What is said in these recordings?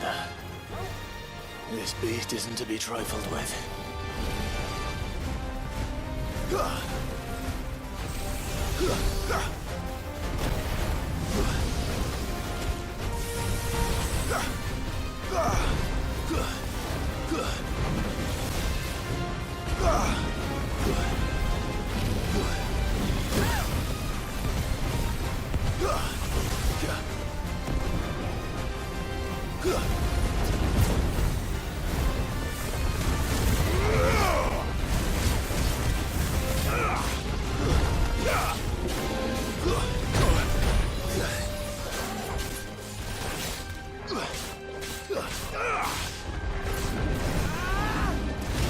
Founder, this beast isn't to be trifled with.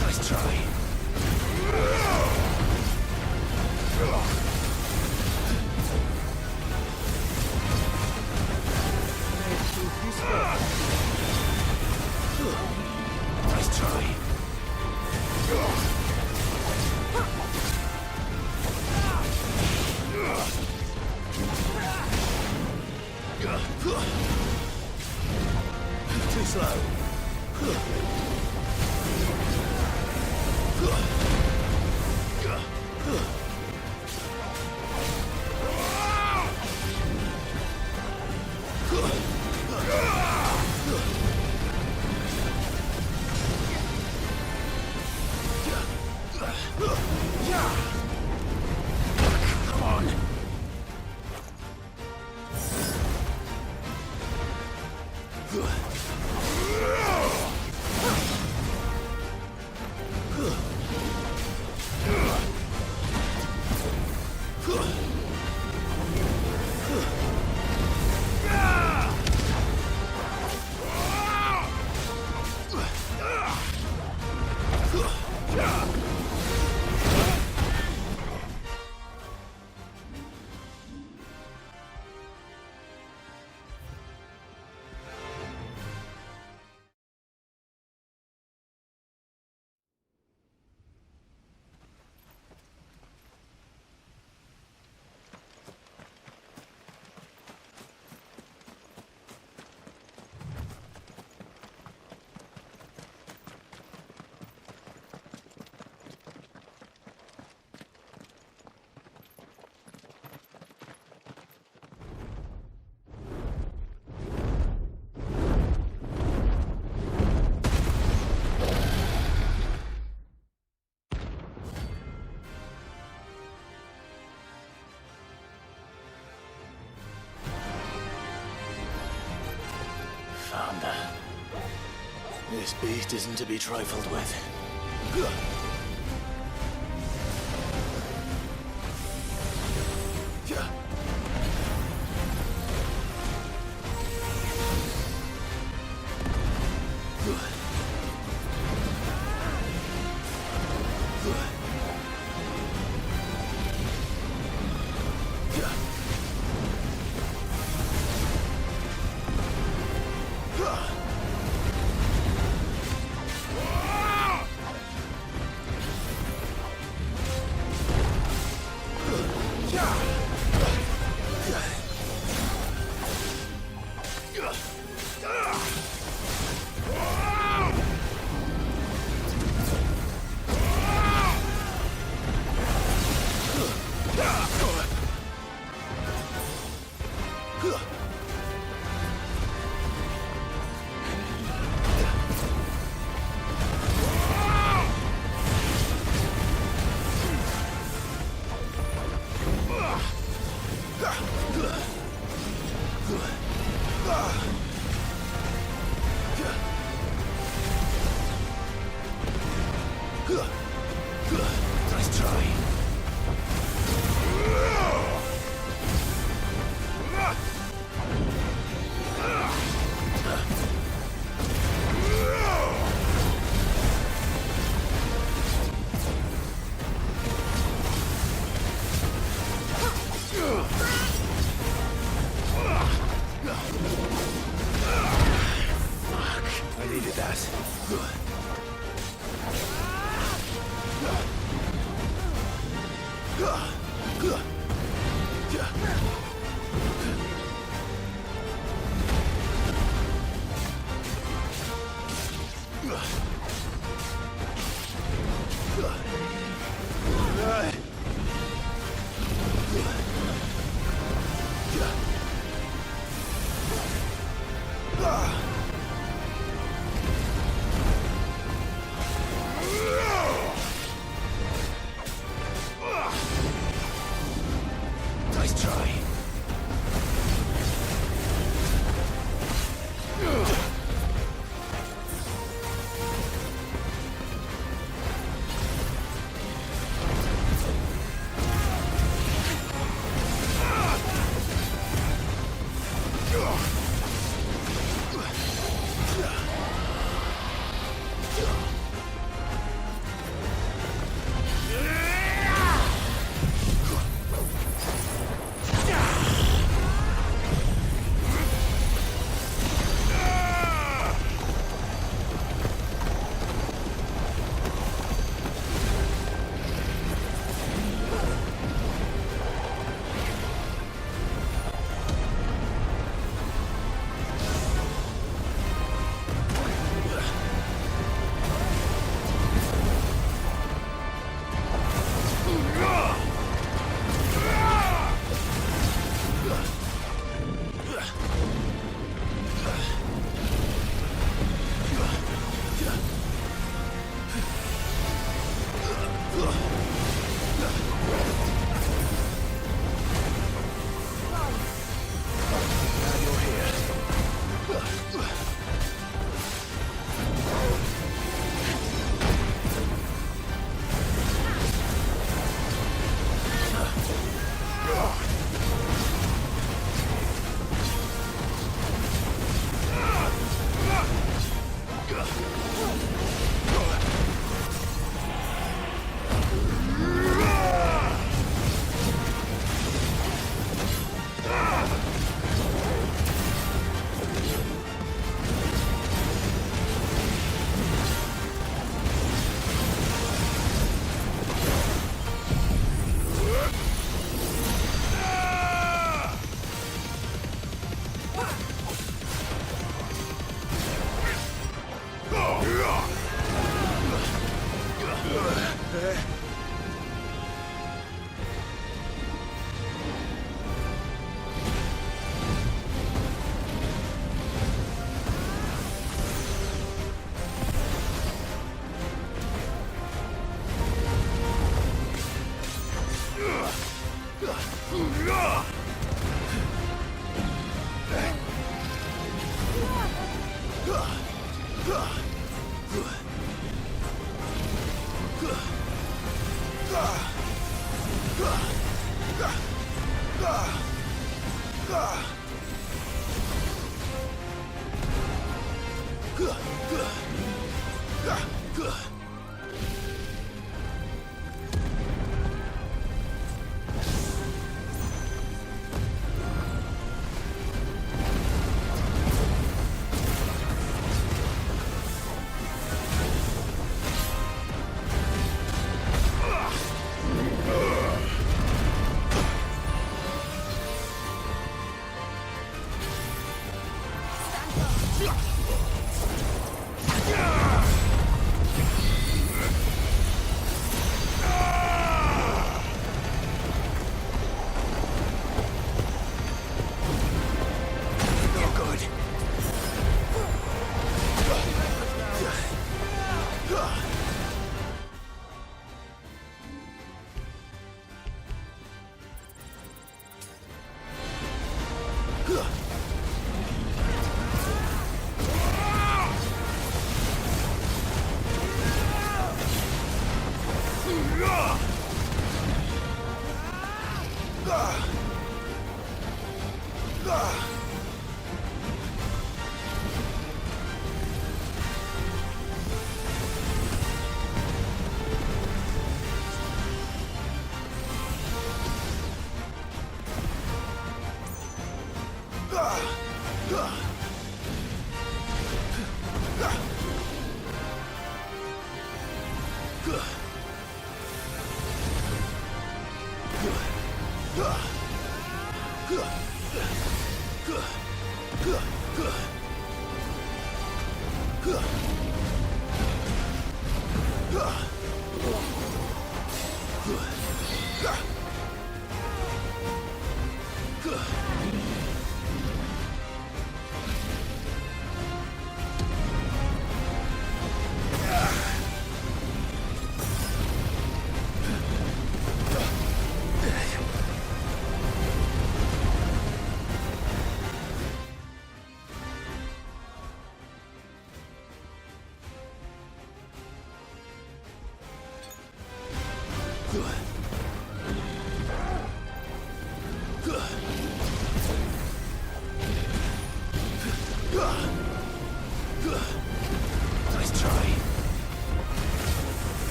Nice try. Nice try. Too slow. Come on. Founder, this beast isn't to be trifled with. Nice try. Fuck, I needed that. Nice try.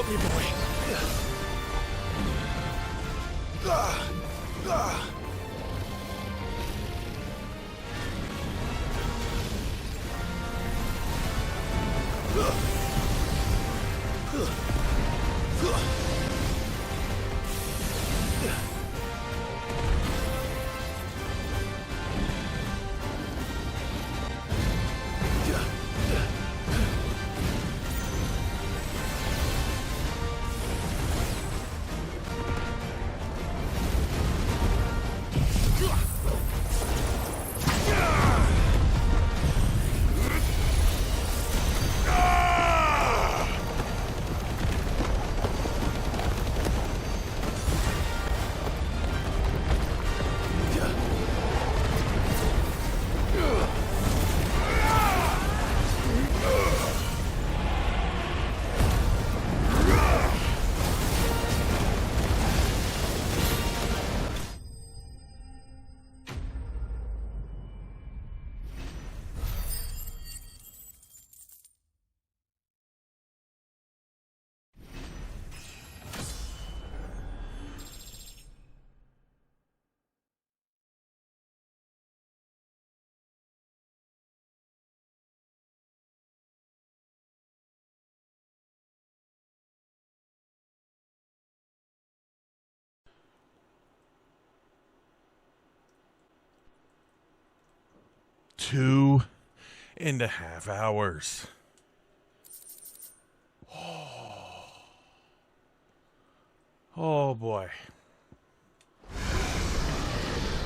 Help me, boy. Two and a half hours. Oh boy.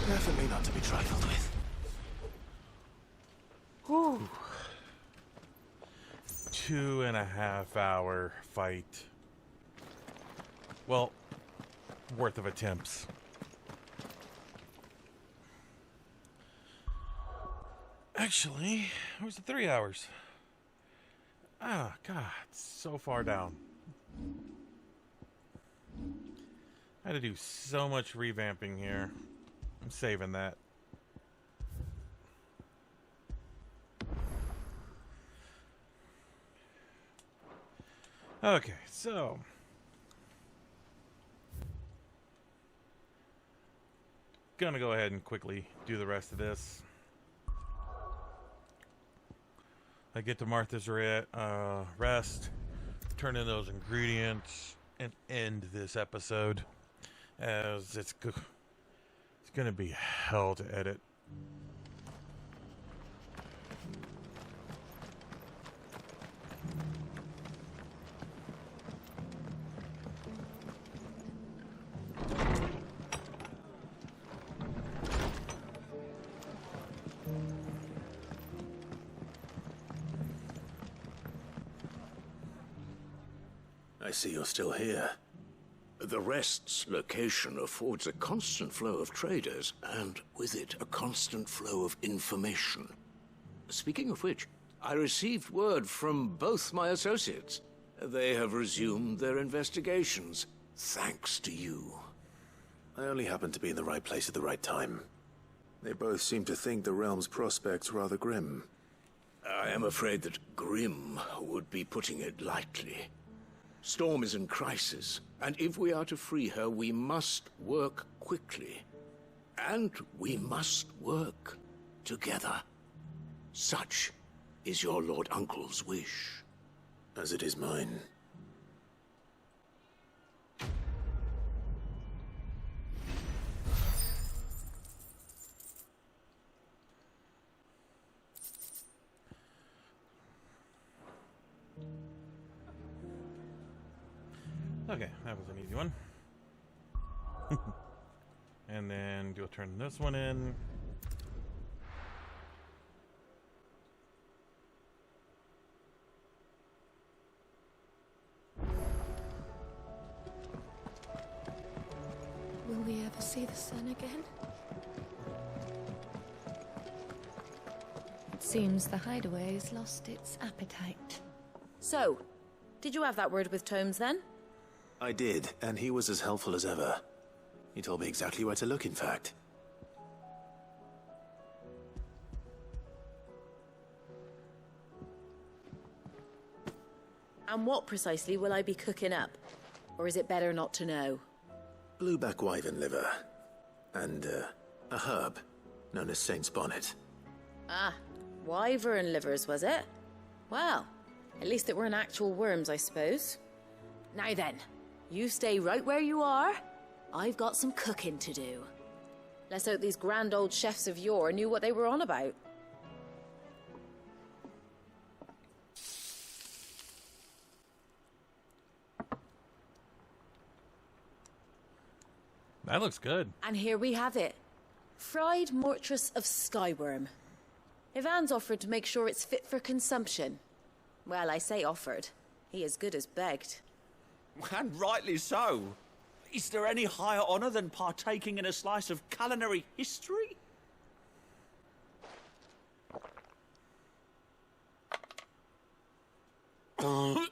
Definitely not to be trifled with. Whew. 2.5 hour fight. Well, worth of attempts. Actually, it was 3 hours. Ah, God, so far down. I had to do so much revamping here. I'm saving that. Okay, so gonna go ahead and quickly do the rest of this. I get to Martha's rest, turn in those ingredients, and end this episode, as it's gonna be hell to edit. I see you're still here. The Rest's location affords a constant flow of traders, and with it, a constant flow of information. Speaking of which, I received word from both my associates. They have resumed their investigations, thanks to you. I only happened to be in the right place at the right time. They both seem to think the realm's prospects rather grim. I am afraid that grim would be putting it lightly. Storm is in crisis, and if we are to free her, we must work quickly. And we must work together. Such is your Lord Uncle's wish. As it is mine. Okay, that was an easy one. And then you'll turn this one in. Will we ever see the sun again? It seems the hideaway has lost its appetite. So, did you have that word with Tomes then? I did, and he was as helpful as ever. He told me exactly where to look, in fact. And what precisely will I be cooking up? Or is it better not to know? Blueback wyvern liver. And, a herb known as Saint's Bonnet. Ah, wyvern livers, was it? Well, at least it weren't actual worms, I suppose. Now then, you stay right where you are. I've got some cooking to do. Let's hope these grand old chefs of yore knew what they were on about. That looks good. And here we have it. Fried mortress of skyworm. Ivan's offered to make sure it's fit for consumption. Well, I say offered. He as good as begged. And rightly so. Is there any higher honour than partaking in a slice of culinary history? I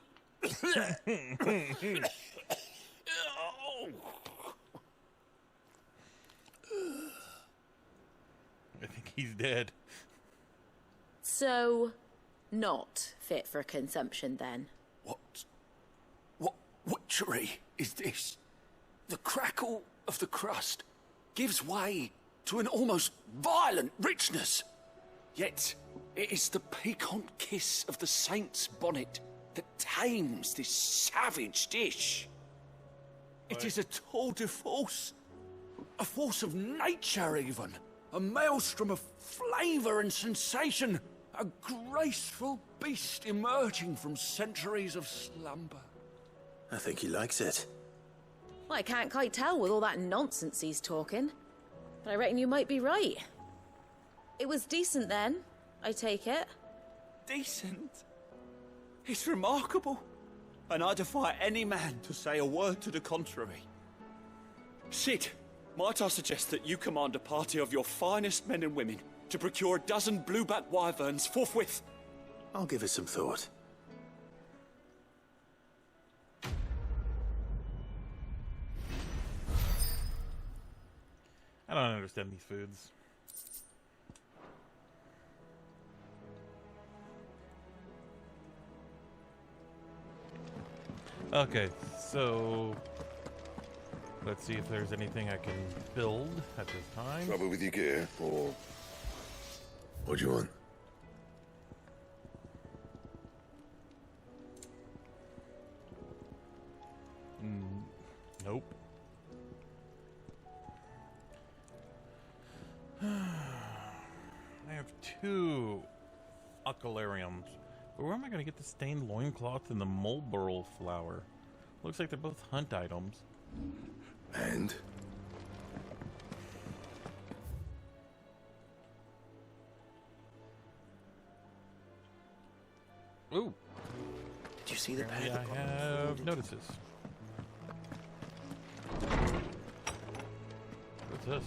think he's dead. So, not fit for consumption then? What witchery is this? The crackle of the crust gives way to an almost violent richness. Yet, it is the piquant kiss of the saint's bonnet that tames this savage dish. It is a tour de force. A force of nature, even. A maelstrom of flavour and sensation. A graceful beast emerging from centuries of slumber. I think he likes it. Well, I can't quite tell with all that nonsense he's talking. But I reckon you might be right. It was decent then, I take it. Decent? It's remarkable. And I defy any man to say a word to the contrary. Sid, might I suggest that you command a party of your finest men and women to procure a dozen blueback wyverns forthwith? I'll give it some thought. I don't understand these foods. Okay, so let's see if there's anything I can build at this time. Trouble with your gear, or what do you want? Nope. I have 2 Occulariums. But where am I going to get the stained loincloth and the mulberry flower? Looks like they're both hunt items. And? Ooh. Do you see the path? Yeah, I have notices. What's this?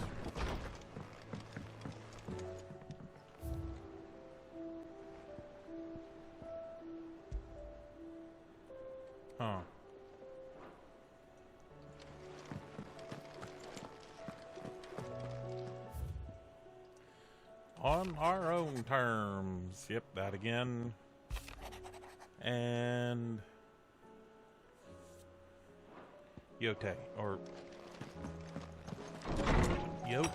Huh. On our own terms. Yep, that again. And Yote, or Yote?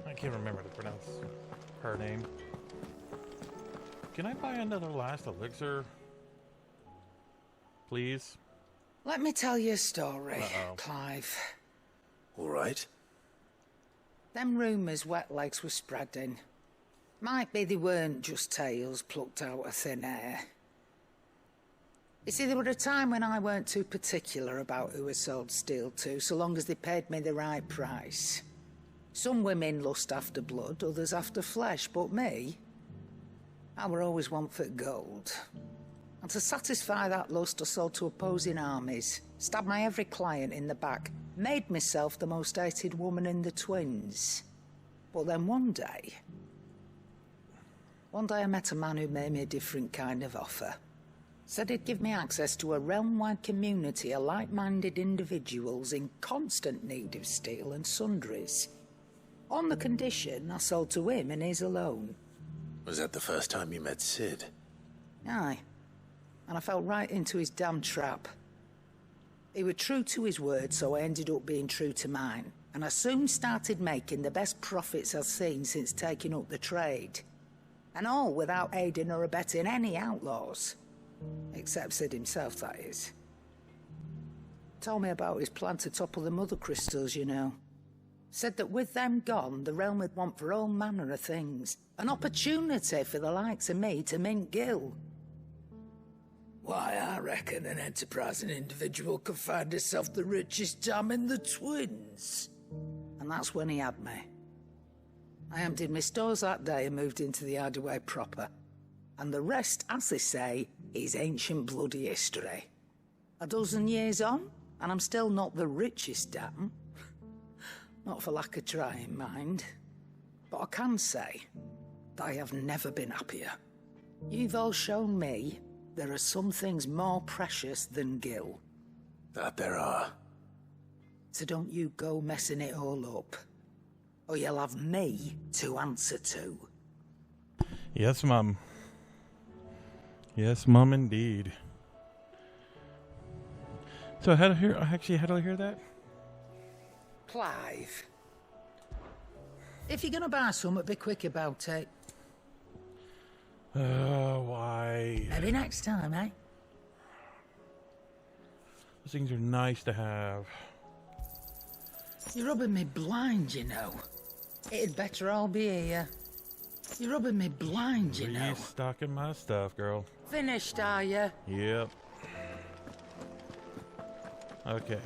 I can't remember to pronounce her name. Can I buy another last elixir? Please? Let me tell you a story, Uh-oh. Clive. All right. Them rumours wet legs were spreading. Might be they weren't just tales plucked out of thin air. You see, there were a time when I weren't too particular about who I sold steel to, so long as they paid me the right price. Some women lust after blood, others after flesh, but me, I were always one for gold. And to satisfy that lust, I sold to opposing armies, stabbed my every client in the back, made myself the most hated woman in the twins. But then one day I met a man who made me a different kind of offer. Said he'd give me access to a realm-wide community of like-minded individuals in constant need of steel and sundries. On the condition I sold to him and his alone. Was that the first time you met Sid? Aye. and I fell right into his damn trap. He was true to his word, so I ended up being true to mine, and I soon started making the best profits I've seen since taking up the trade. And all without aiding or abetting any outlaws. Except Sid himself, that is. Told me about his plan to topple the mother crystals, you know. Said that with them gone, the realm would want for all manner of things. An opportunity for the likes of me to mint Gil. Why, I reckon an enterprising individual could find himself the richest dam in the Twins. And that's when he had me. I emptied my stores that day and moved into the hideaway proper. And the rest, as they say, is ancient bloody history. A dozen years on, and I'm still not the richest dam. Not for lack of trying, mind. But I can say that I have never been happier. You've all shown me there are some things more precious than Gil. That there are. So don't you go messing it all up. Or you'll have me to answer to. Yes, Mum. Yes, Mum, indeed. So how did I hear that? Clive. If you're gonna buy something, be quick about it. Why? Maybe next time, eh? Those things are nice to have. You're rubbing me blind, you know. It'd better all be here. You're rubbing me blind, you know. Restocking my stuff, girl. Finished, are you? Yep. Okay.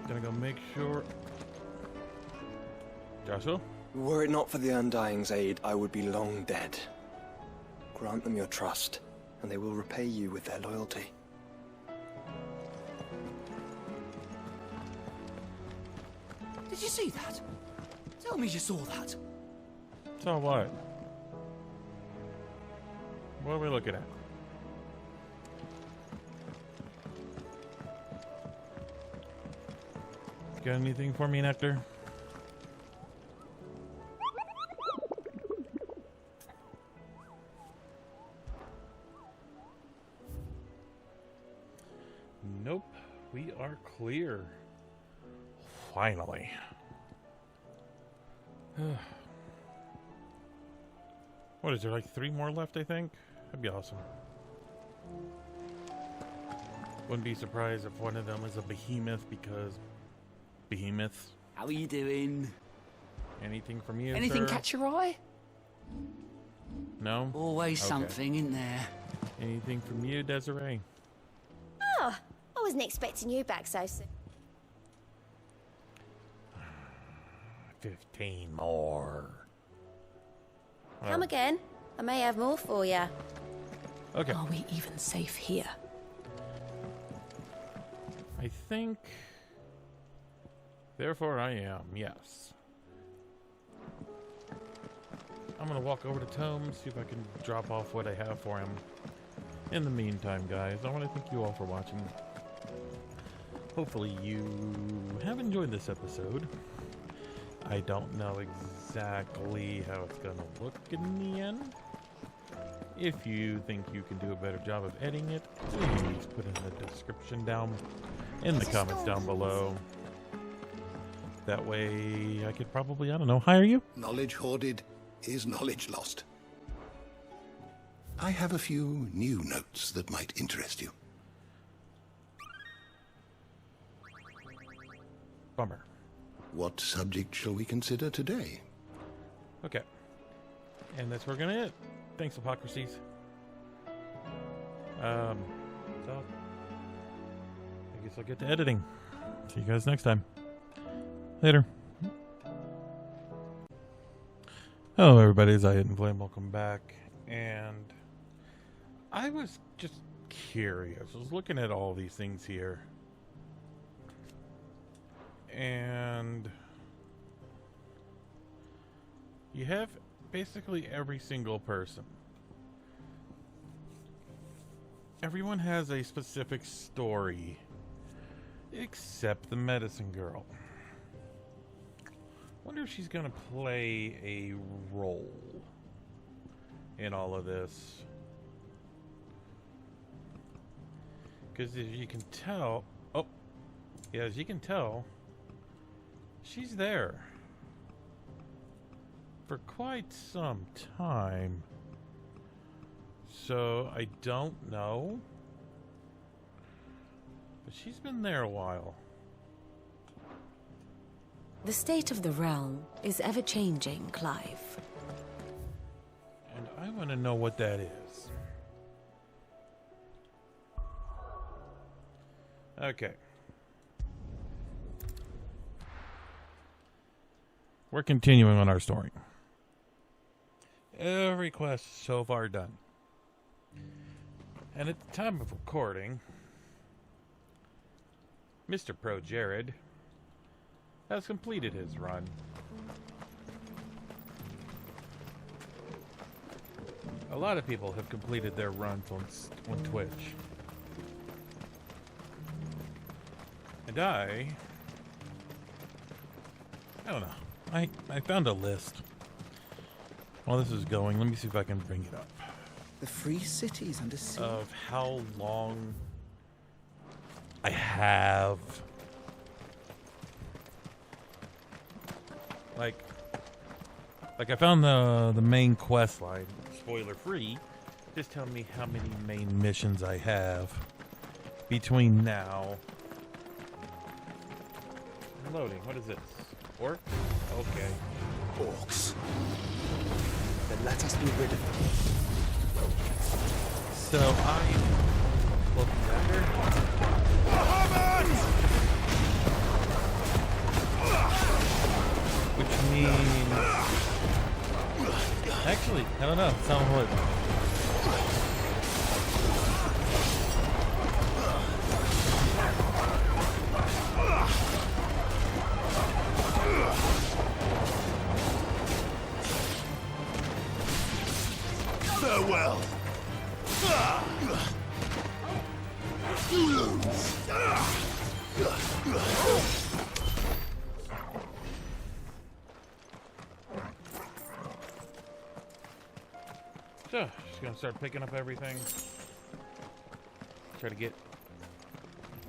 Gonna go make sure. Joshua? Were it not for the Undying's aid, I would be long dead. Grant them your trust, and they will repay you with their loyalty. Did you see that? Tell me you saw that. So what? What are we looking at? Got anything for me, Nectar? Nope. We are clear. Finally. What is there, like 3 more left, I think? That'd be awesome. Wouldn't be surprised if one of them is a behemoth, because behemoths. How are you doing? Anything from you, Anything sir? catch your eye? No? Always Okay. something, in there? Anything from you, Desiree? Oh, I wasn't expecting you back so soon. 15 more. Come again. I may have more for you. Okay. Are we even safe here? I think... Therefore I am, yes. I'm gonna walk over to Tome, see if I can drop off what I have for him. In the meantime, guys, I want to thank you all for watching. Hopefully you have enjoyed this episode. I don't know exactly how it's gonna look in the end. If you think you can do a better job of editing it, please put in the description down, in the comments down below. That way I could probably, I don't know, hire you? Knowledge hoarded is knowledge lost. I have a few new notes that might interest you. Bummer. What subject shall we consider today? Okay. And that's where we're gonna hit. Thanks, Hypocrisies. So I guess I'll get to editing. See you guys next time. Later. Hello everybody, it's I Hidden Flame, welcome back. And I was just curious. I was looking at all these things here. And you have basically every single person. Everyone has a specific story, except the medicine girl. Wonder if she's gonna play a role in all of this. Because as you can tell... Oh! Yeah, as you can tell, she's there for quite some time. So, I don't know. But she's been there a while. The state of the realm is ever-changing, Clive. And I want to know what that is. Okay. We're continuing on our story. Every quest so far done. And at the time of recording, Mr. Pro Jared has completed his run. A lot of people have completed their runs on Twitch. And I don't know. I found a list. While this is going, let me see if I can bring it up. The free cities under siege. Of how long I have. Like I found the main quest line. Spoiler free. Just tell me how many main missions I have between now. Loading. What is this? Orc? Okay. Orcs. Then let us be rid of them. So I'm looking at her. Which means... Actually, I don't know. Sound what? Farewell. You lose. So, just gonna start picking up everything. Try to get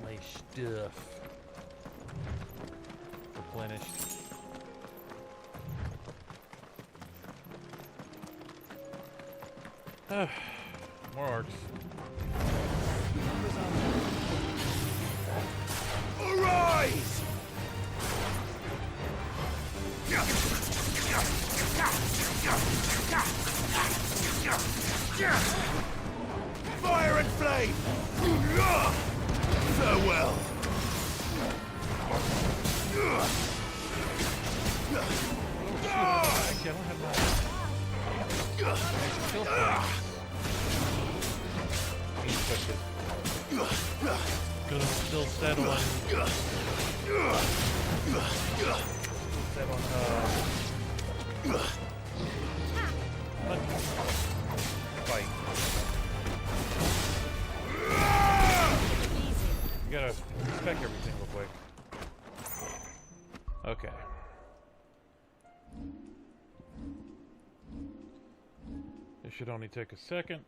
my stuff replenished. More orcs. Arise! Fire and flame! Farewell! Actually, I don't have that. Still push it. Because I'm still set on... Set on, fight. You gotta inspect everything real quick. Okay. This should only take a second.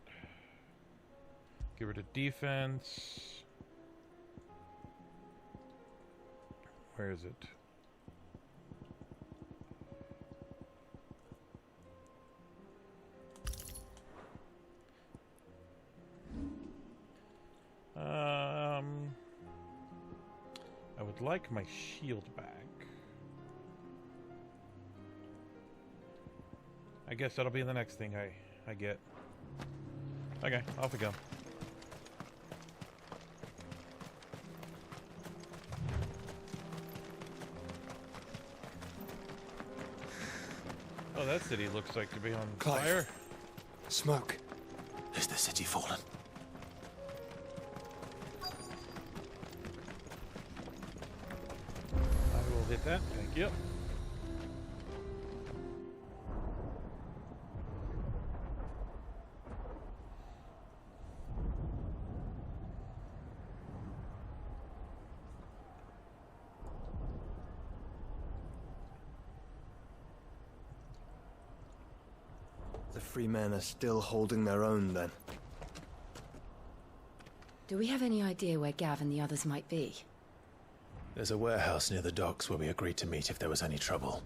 Get rid of defense. Where is it? I would like my shield back. I guess that'll be the next thing I get. Okay, off we go. Oh, that city looks like to be on Clive. fire. Smoke. Is the city fallen? I will hit that. Thank you. free men are still holding their own, then. Do we have any idea where Gav and the others might be? There's a warehouse near the docks where we agreed to meet if there was any trouble.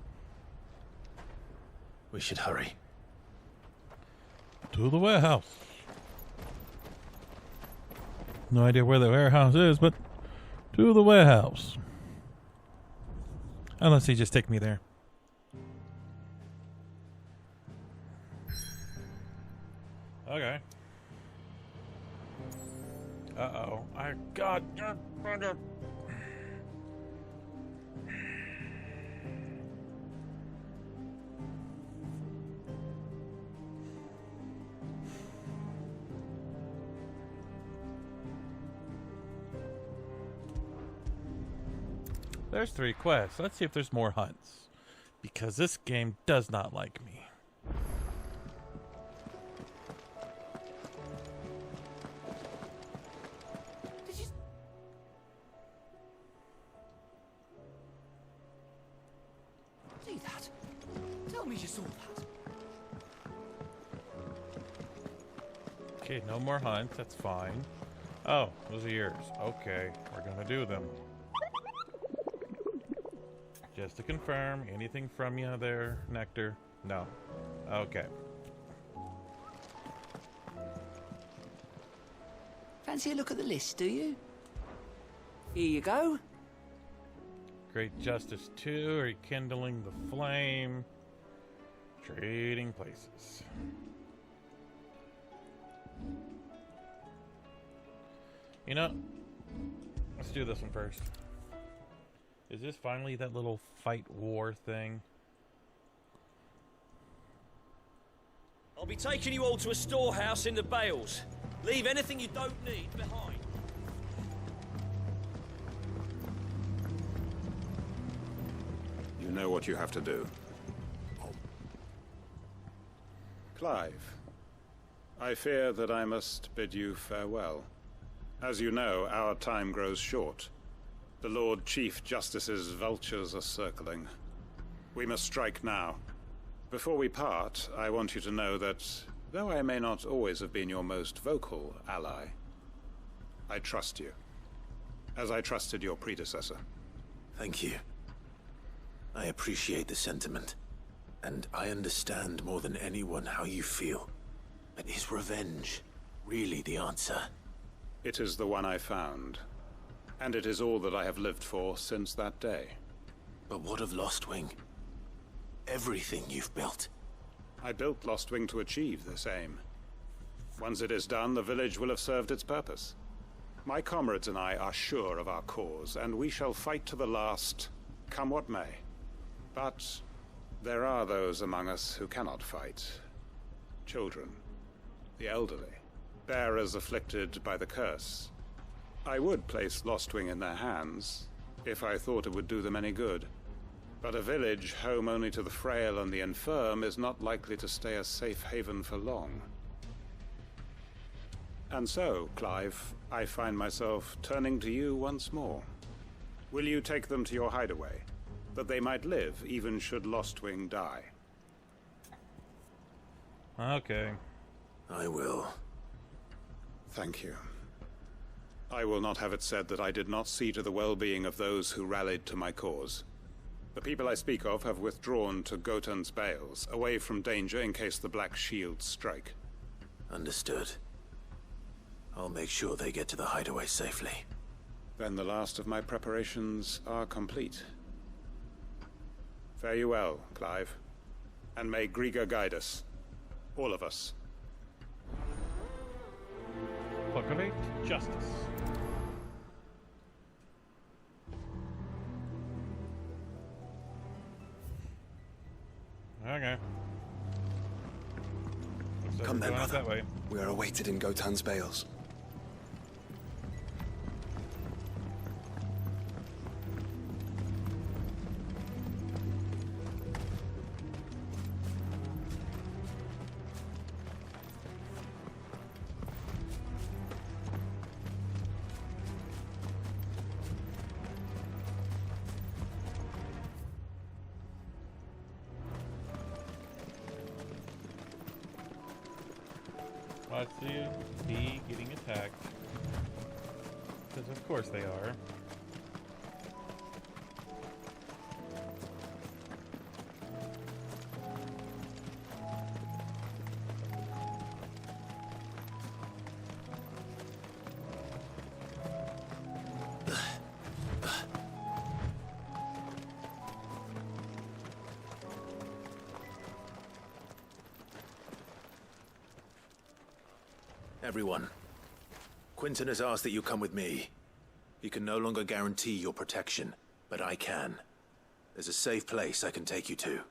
We should hurry. To the warehouse. No idea where the warehouse is, but to the warehouse. Unless he just take me there. Okay. Uh-oh. God. There's 3 quests. Let's see if there's more hunts. Because this game does not like me. Did you see that? Tell me you saw that. Okay, no more hunts. That's fine. Oh, those are yours. Okay, we're gonna do them. Just to confirm, anything from you there, Nectar? No. Okay. Fancy a look at the list, do you? Here you go. Great Justice 2, Rekindling the Flame, Trading Places. You know, let's do this one first. Is this finally that little fight war thing? I'll be taking you all to a storehouse in the Bales. Leave anything you don't need behind. You know what you have to do. Clive, I fear that I must bid you farewell. As you know, our time grows short. The Lord Chief Justice's vultures are circling. We must strike now. Before we part, I want you to know that, though I may not always have been your most vocal ally, I trust you, as I trusted your predecessor. Thank you. I appreciate the sentiment, and I understand more than anyone how you feel. But is revenge really the answer? It is the one I found. And it is all that I have lived for since that day. But what of Lostwing? Everything you've built. I built Lostwing to achieve this aim. Once it is done, the village will have served its purpose. My comrades and I are sure of our cause, and we shall fight to the last, come what may. But there are those among us who cannot fight. Children, the elderly, bearers afflicted by the curse. I would place Lostwing in their hands, if I thought it would do them any good. But a village home only to the frail and the infirm is not likely to stay a safe haven for long. And so, Clive, I find myself turning to you once more. Will you take them to your hideaway, that they might live even should Lostwing die? Okay. I will. Thank you. I will not have it said that I did not see to the well-being of those who rallied to my cause. The people I speak of have withdrawn to Gotan's Bales, away from danger in case the Black Shields strike. Understood. I'll make sure they get to the hideaway safely. Then the last of my preparations are complete. Fare you well, Clive. And may Griga guide us. All of us. Proclamate justice. Okay. So Come then, going out brother. that way. We are awaited in Gotan's Bales. Possibly be getting attacked. Because of course they are. Everyone, Quinton has asked that you come with me. He can no longer guarantee your protection, but I can. There's a safe place I can take you to.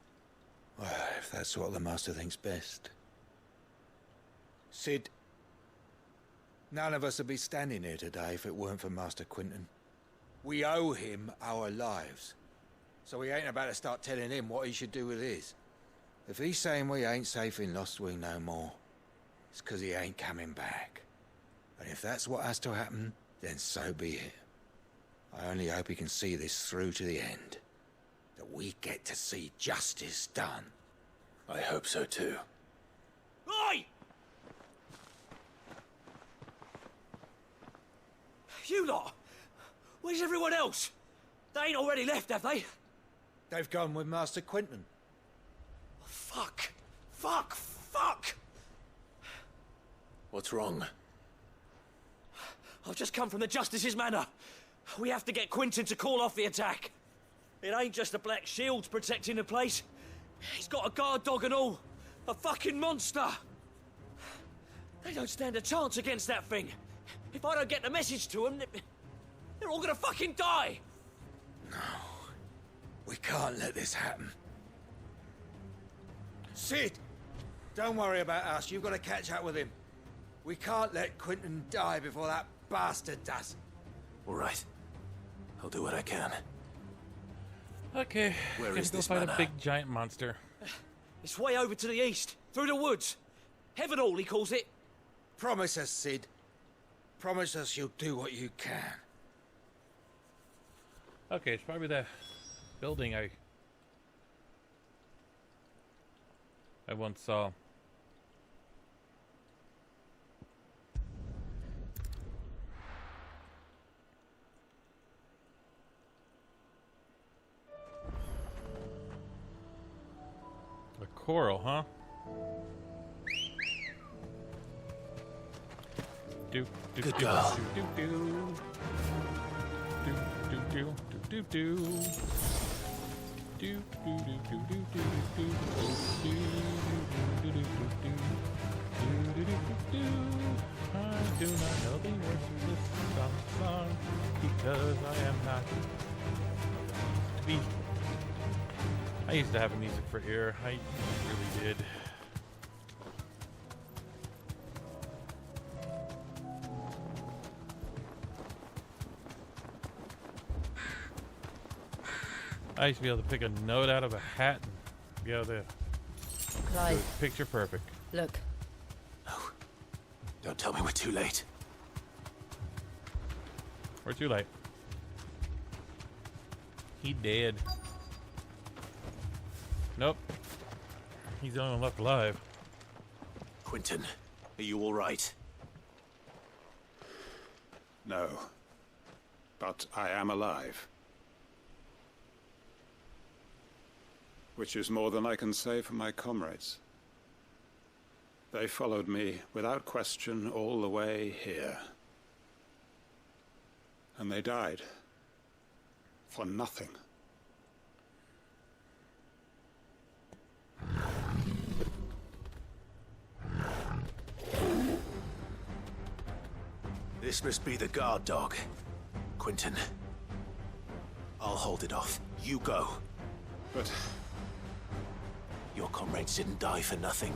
Well, if that's what the Master thinks best. Sid, none of us would be standing here today if it weren't for Master Quinton. We owe him our lives. So we ain't about to start telling him what he should do with his. If he's saying we ain't safe in Lost Wing no more, it's 'cause he ain't coming back. And if that's what has to happen, then so be it. I only hope he can see this through to the end. That we get to see justice done. I hope so too. Oi! You lot! Where's everyone else? They ain't already left, have they? They've gone with Master Quinton. Fuck! Fuck! Fuck! What's wrong? I've just come from the Justice's manor. We have to get Quinton to call off the attack. It ain't just the Black Shields protecting the place. He's got a guard dog and all. A fucking monster. They don't stand a chance against that thing. If I don't get the message to them, they're all gonna fucking die. No. We can't let this happen. Sid! Don't worry about us. You've got to catch up with him. We can't let Quinton die before that bastard does. All right. I'll do what I can. Okay. Where is go this fight manor? a big giant monster. It's way over to the east, through the woods. Heaven Hall, he calls it. Promise us, Sid. Promise us you'll do what you can. Okay, it's probably the building I once saw. A coral, huh? Good girl. I do not know the words to this song because I am not to be. I used to have music for ear. I really did. I used to be able to pick a note out of a hat and be able to Clive. do it picture perfect. Look. No. Don't tell me we're too late. We're too late. He dead. Nope. He's the only one left alive. Quinton, are you all right? No. But I am alive. Which is more than I can say for my comrades. They followed me without question all the way here. And they died. For nothing. This must be the guard dog. Quinton. I'll hold it off. You go. But... your comrades didn't die for nothing.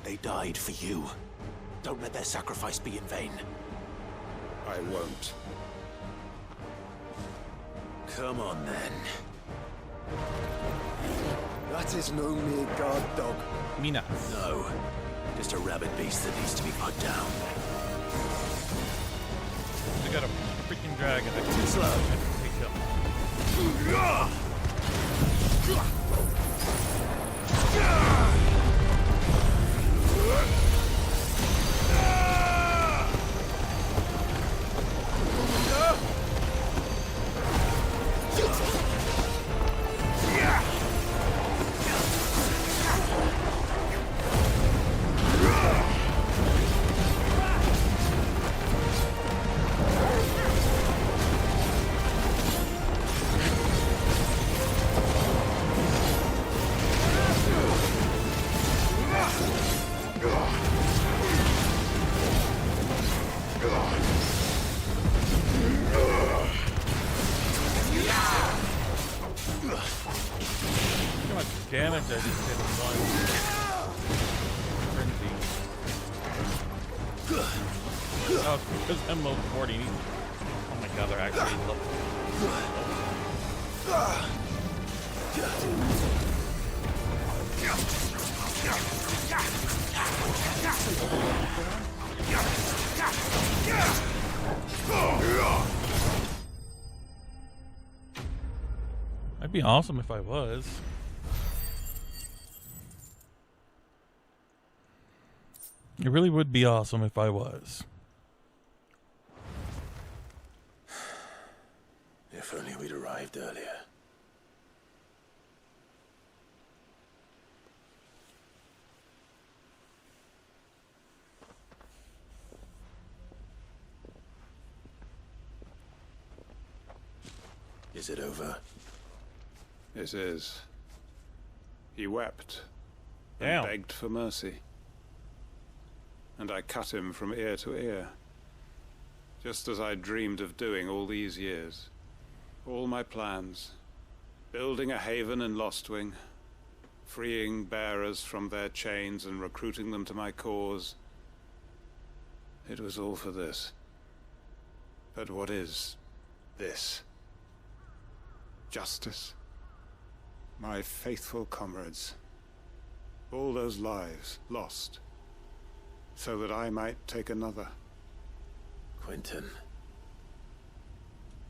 They died for you. Don't let their sacrifice be in vain. I won't. Come on, then. That is no mere guard dog. Mina. No. Just a rabid beast that needs to be put down. We got a freaking dragon. Too slow. How much damage I just did in one frenzy. Oh, it's because I'm level 40. Oh my god, they're actually level. That'd be awesome if I was. It really would be awesome if I was. If only we'd arrived earlier. Is it over? It is. He wept and Damn. begged for mercy. And I cut him from ear to ear, just as I dreamed of doing all these years. All my plans, building a haven in Lostwing, freeing bearers from their chains and recruiting them to my cause. It was all for this. But what is this? Justice? My faithful comrades. All those lives lost, so that I might take another. Quentin.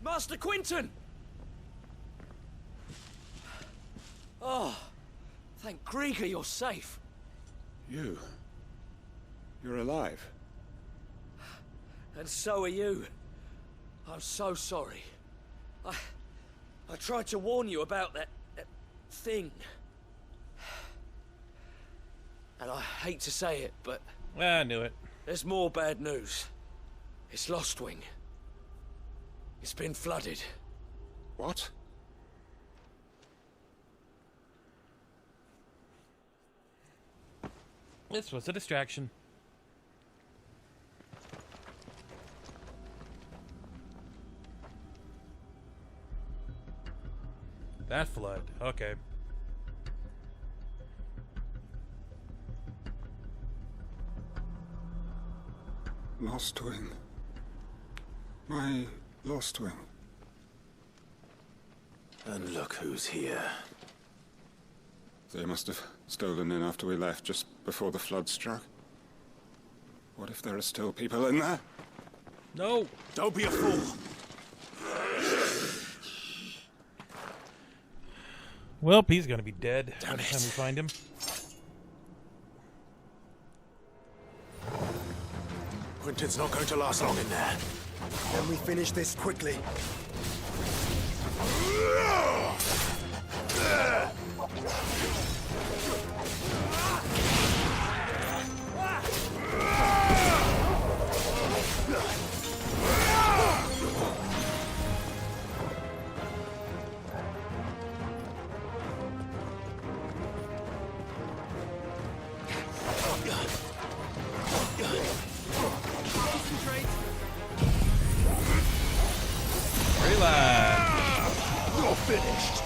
Master Quentin! Oh, thank Grieger you're safe. You're alive. And so are you. I'm so sorry. I tried to warn you about that thing. And I hate to say it, but... I knew it. There's more bad news. It's Lostwing. It's been flooded. What? This was a distraction. That flood. Okay. Lostwing. My Lostwing. And look who's here. They must have stolen in after we left, just before the flood struck. What if there are still people in there? No! Don't be a fool! Well, he's gonna be dead by the time we find him. Quentin's not going to last long in there. Then we finish this quickly. You're finished.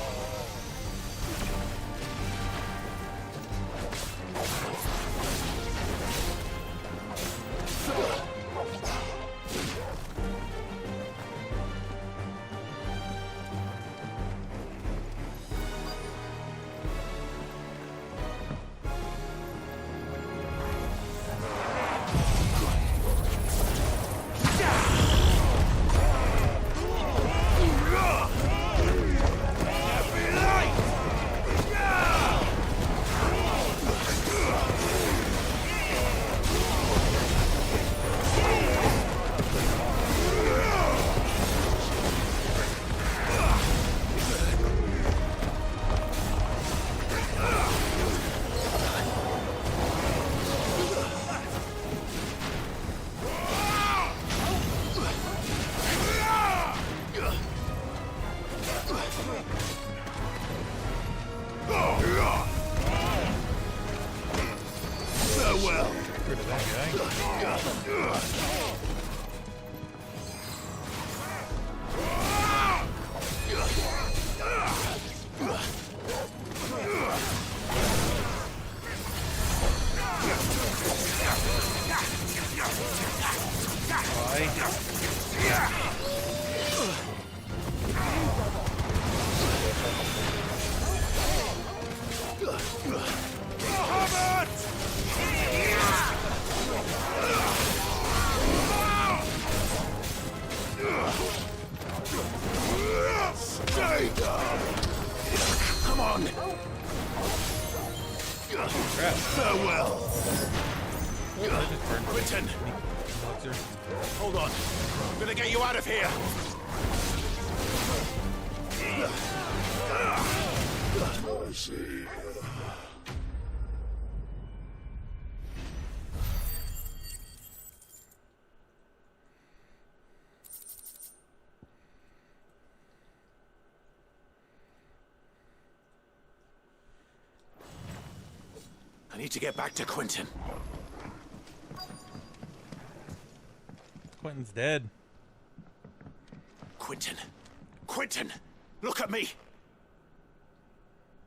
Farewell! Get rid of that Stay down! Come on! Farewell! Quentin! Hold on. I'm gonna get you out of here! I see. I need to get back to Quentin. Quentin's dead. Quentin! Quentin! Look at me!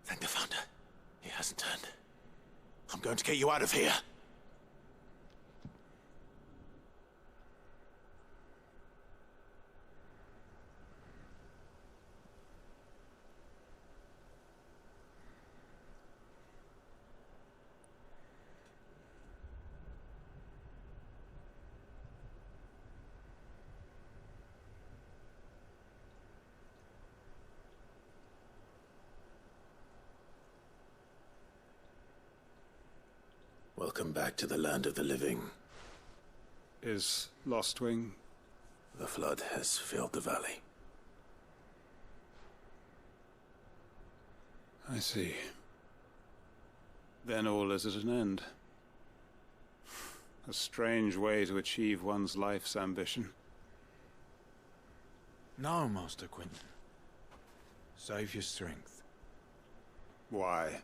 Thank the Founder. He hasn't turned. I'm going to get you out of here. Welcome back to the land of the living. Is Lostwing? The flood has filled the valley. I see. Then all is at an end. A strange way to achieve one's life's ambition. No, Master Quentin. Save your strength. Why?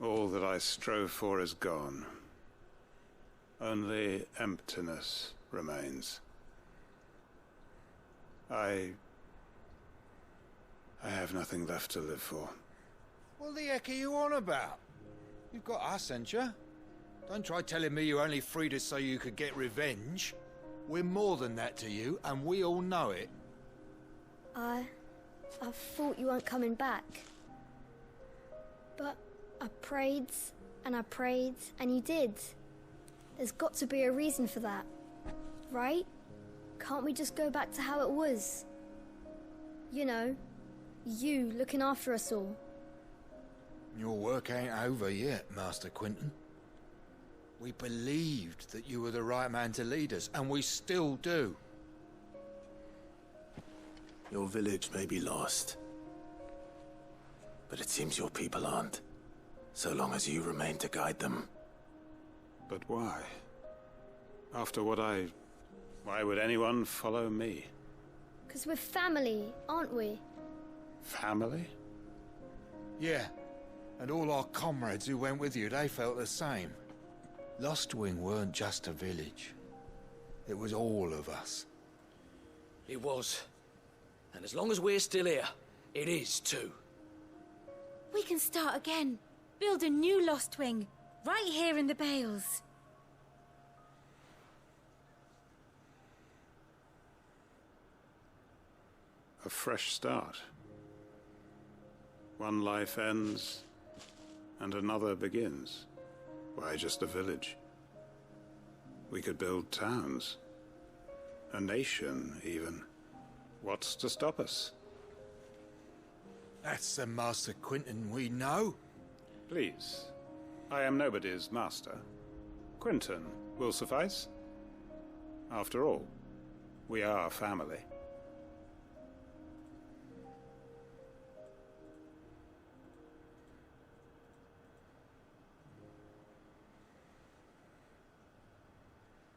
All that I strove for is gone. Only emptiness remains. I have nothing left to live for. What the heck are you on about? You've got us, ain't you? Don't try telling me you only freed us so you could get revenge. We're more than that to you, and we all know it. I thought you weren't coming back. But I prayed, and you did. There's got to be a reason for that, right? Can't we just go back to how it was? You know, you looking after us all. Your work ain't over yet, Master Quentin. We believed that you were the right man to lead us, and we still do. Your village may be lost, but it seems your people aren't, so long as you remain to guide them. But why? After what why would anyone follow me? 'Cause we're family, aren't we? Family? Yeah, and all our comrades who went with you, they felt the same. Lostwing weren't just a village. It was all of us. It was. And as long as we're still here, it is too. We can start again. Build a new Lostwing, right here in the Bales. A fresh start. One life ends, and another begins. Why just a village? We could build towns. A nation, even. What's to stop us? That's the Master Quentin we know. Please. I am nobody's master. Quentin will suffice. After all, we are family.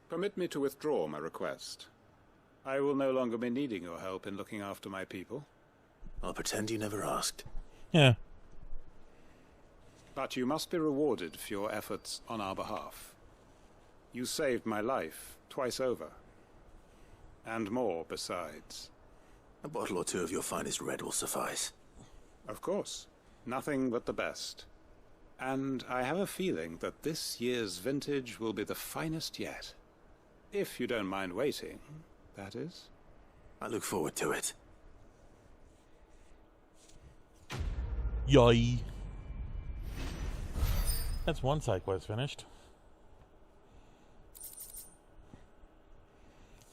Permit me to withdraw my request. I will no longer be needing your help in looking after my people. I'll pretend you never asked. Yeah. But you must be rewarded for your efforts on our behalf. You saved my life twice over. And more besides. A bottle or two of your finest red will suffice. Of course. Nothing but the best. And I have a feeling that this year's vintage will be the finest yet. If you don't mind waiting, that is. I look forward to it. Yay. That's one side quest finished.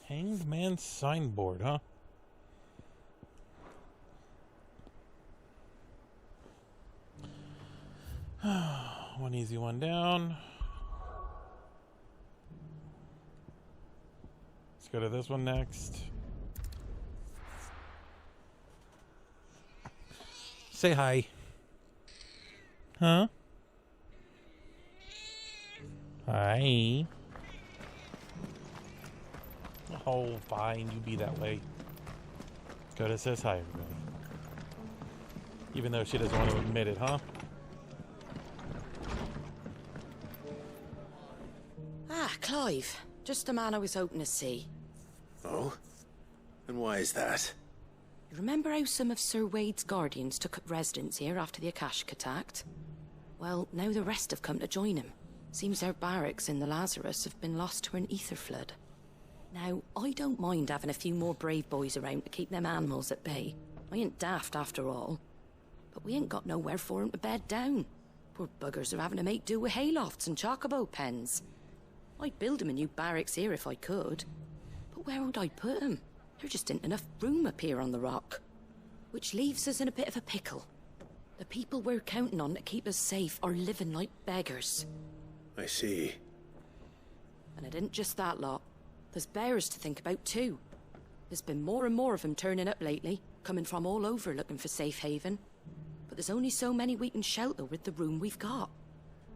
Hanged Man's Signboard, huh? One easy one down. Let's go to this one next. Say hi. Huh? Hi. Oh, fine. You be that way. Coda says hi, everybody. Even though she doesn't want to admit it, huh? Ah, Clive. Just the man I was hoping to see. Oh? And why is that? You remember how some of Sir Wade's guardians took up residence here after the Akashic attacked? Well, now the rest have come to join him. Seems their barracks in the Lazarus have been lost to an ether flood. Now, I don't mind having a few more brave boys around to keep them animals at bay. I ain't daft after all. But we ain't got nowhere for 'em to bed down. Poor buggers are having to make do with haylofts and chocobo pens. I'd build 'em a new barracks here if I could. But where would I put 'em? There just ain't enough room up here on the rock. Which leaves us in a bit of a pickle. The people we're counting on to keep us safe are living like beggars. I see. And it isn't just that lot. There's bears to think about too. There's been more and more of them turning up lately, coming from all over looking for safe haven. But there's only so many we can shelter with the room we've got.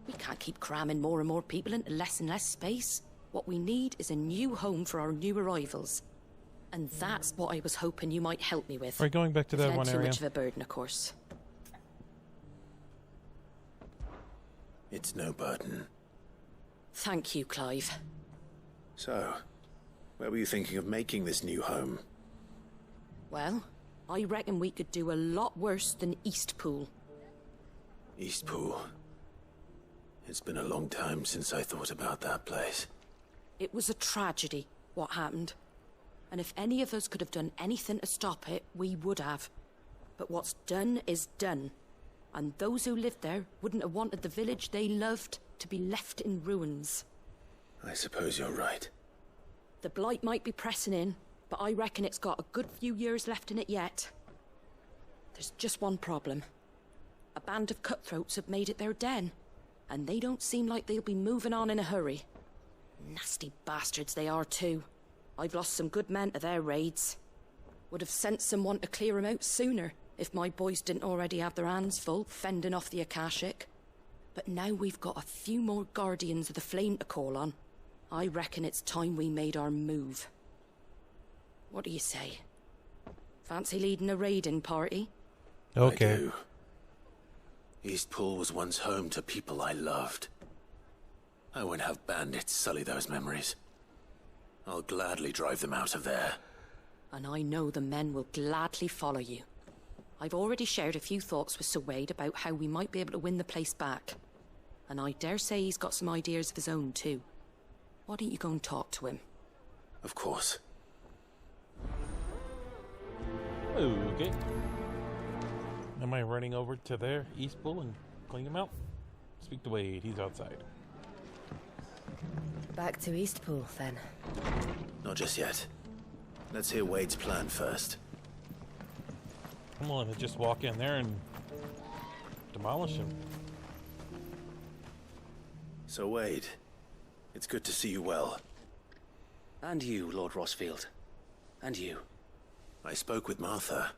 We can't keep cramming more and more people into less and less space. What we need is a new home for our new arrivals. And that's what I was hoping you might help me with. We're going back to that one It's not area. too much of a burden, of course. It's no burden. Thank you, Clive. So, where were you thinking of making this new home? Well, I reckon we could do a lot worse than Eastpool. Eastpool. It's been a long time since I thought about that place. It was a tragedy, what happened. And if any of us could have done anything to stop it, we would have. But what's done is done. And those who lived there wouldn't have wanted the village they loved to be left in ruins. I suppose you're right. The blight might be pressing in, but I reckon it's got a good few years left in it yet. There's just one problem. A band of cutthroats have made it their den, and they don't seem like they'll be moving on in a hurry. Nasty bastards they are too. I've lost some good men to their raids. Would have sent someone to clear 'em out sooner, if my boys didn't already have their hands full fending off the Akashic. But now we've got a few more guardians of the flame to call on. I reckon it's time we made our move. What do you say? Fancy leading a raiding party? Okay. I do. Eastpool was once home to people I loved. I won't have bandits sully those memories. I'll gladly drive them out of there. And I know the men will gladly follow you. I've already shared a few thoughts with Sir Wade about how we might be able to win the place back. And I dare say he's got some ideas of his own too. Why don't you go and talk to him? Of course. Okay. Am I running over to there, Eastpool, and clean him out? Speak to Wade, he's outside. Back to Eastpool, then. Not just yet. Let's hear Wade's plan first. I'm willing to just walk in there and demolish him. So Wade, it's good to see you well. And you, Lord Rossfield. And you. I spoke with Martha.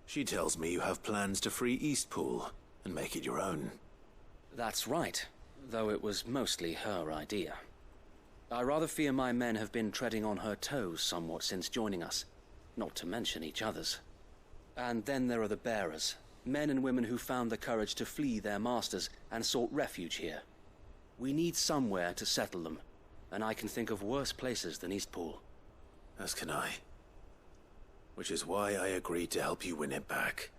She tells me you have plans to free Eastpool and make it your own. That's right, though it was mostly her idea. I rather fear my men have been treading on her toes somewhat since joining us, not to mention each other's. And then there are the bearers, men and women who found the courage to flee their masters and sought refuge here. We need somewhere to settle them, and I can think of worse places than Eastpool. As can I. Which is why I agreed to help you win it back.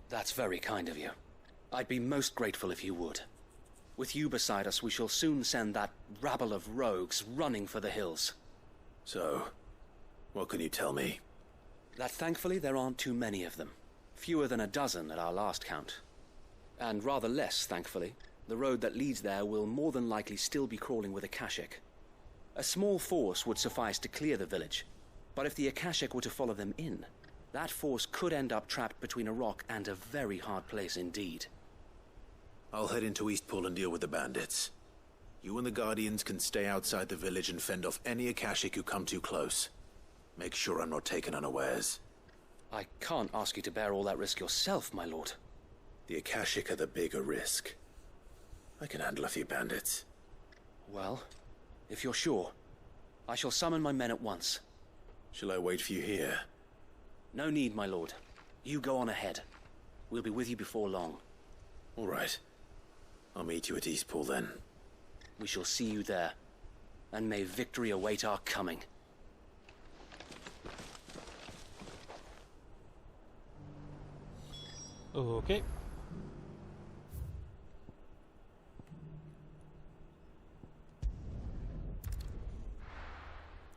That's very kind of you. I'd be most grateful if you would. With you beside us, we shall soon send that rabble of rogues running for the hills. So, what can you tell me? That thankfully there aren't too many of them. Fewer than a dozen at our last count. And rather less, thankfully. The road that leads there will more than likely still be crawling with Akashic. A small force would suffice to clear the village, but if the Akashic were to follow them in, that force could end up trapped between a rock and a very hard place indeed. I'll head into Eastpool and deal with the bandits. You and the Guardians can stay outside the village and fend off any Akashic who come too close. Make sure I'm not taken unawares. I can't ask you to bear all that risk yourself, my lord. The Akashic are the bigger risk. I can handle a few bandits. Well, if you're sure, I shall summon my men at once. Shall I wait for you here? No need, my lord. You go on ahead. We'll be with you before long. All right. I'll meet you at Eastpool then. We shall see you there. And may victory await our coming. Okay.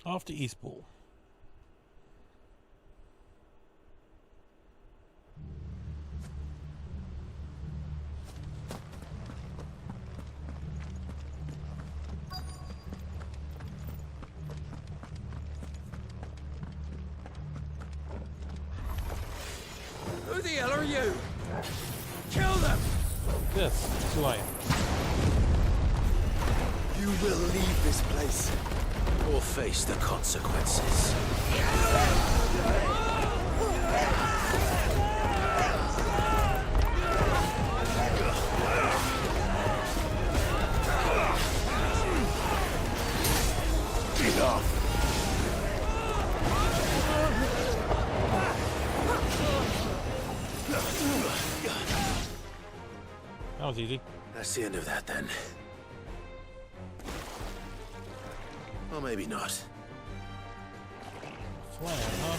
Off to Eastpool. Who the hell are you? Kill them! Yes, that's who I am. You will leave this place, or face the consequences. Enough! That was easy. That's the end of that then. Or maybe not. Flying, huh?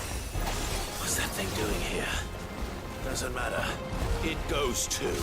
What's that thing doing here? Doesn't matter. It goes too.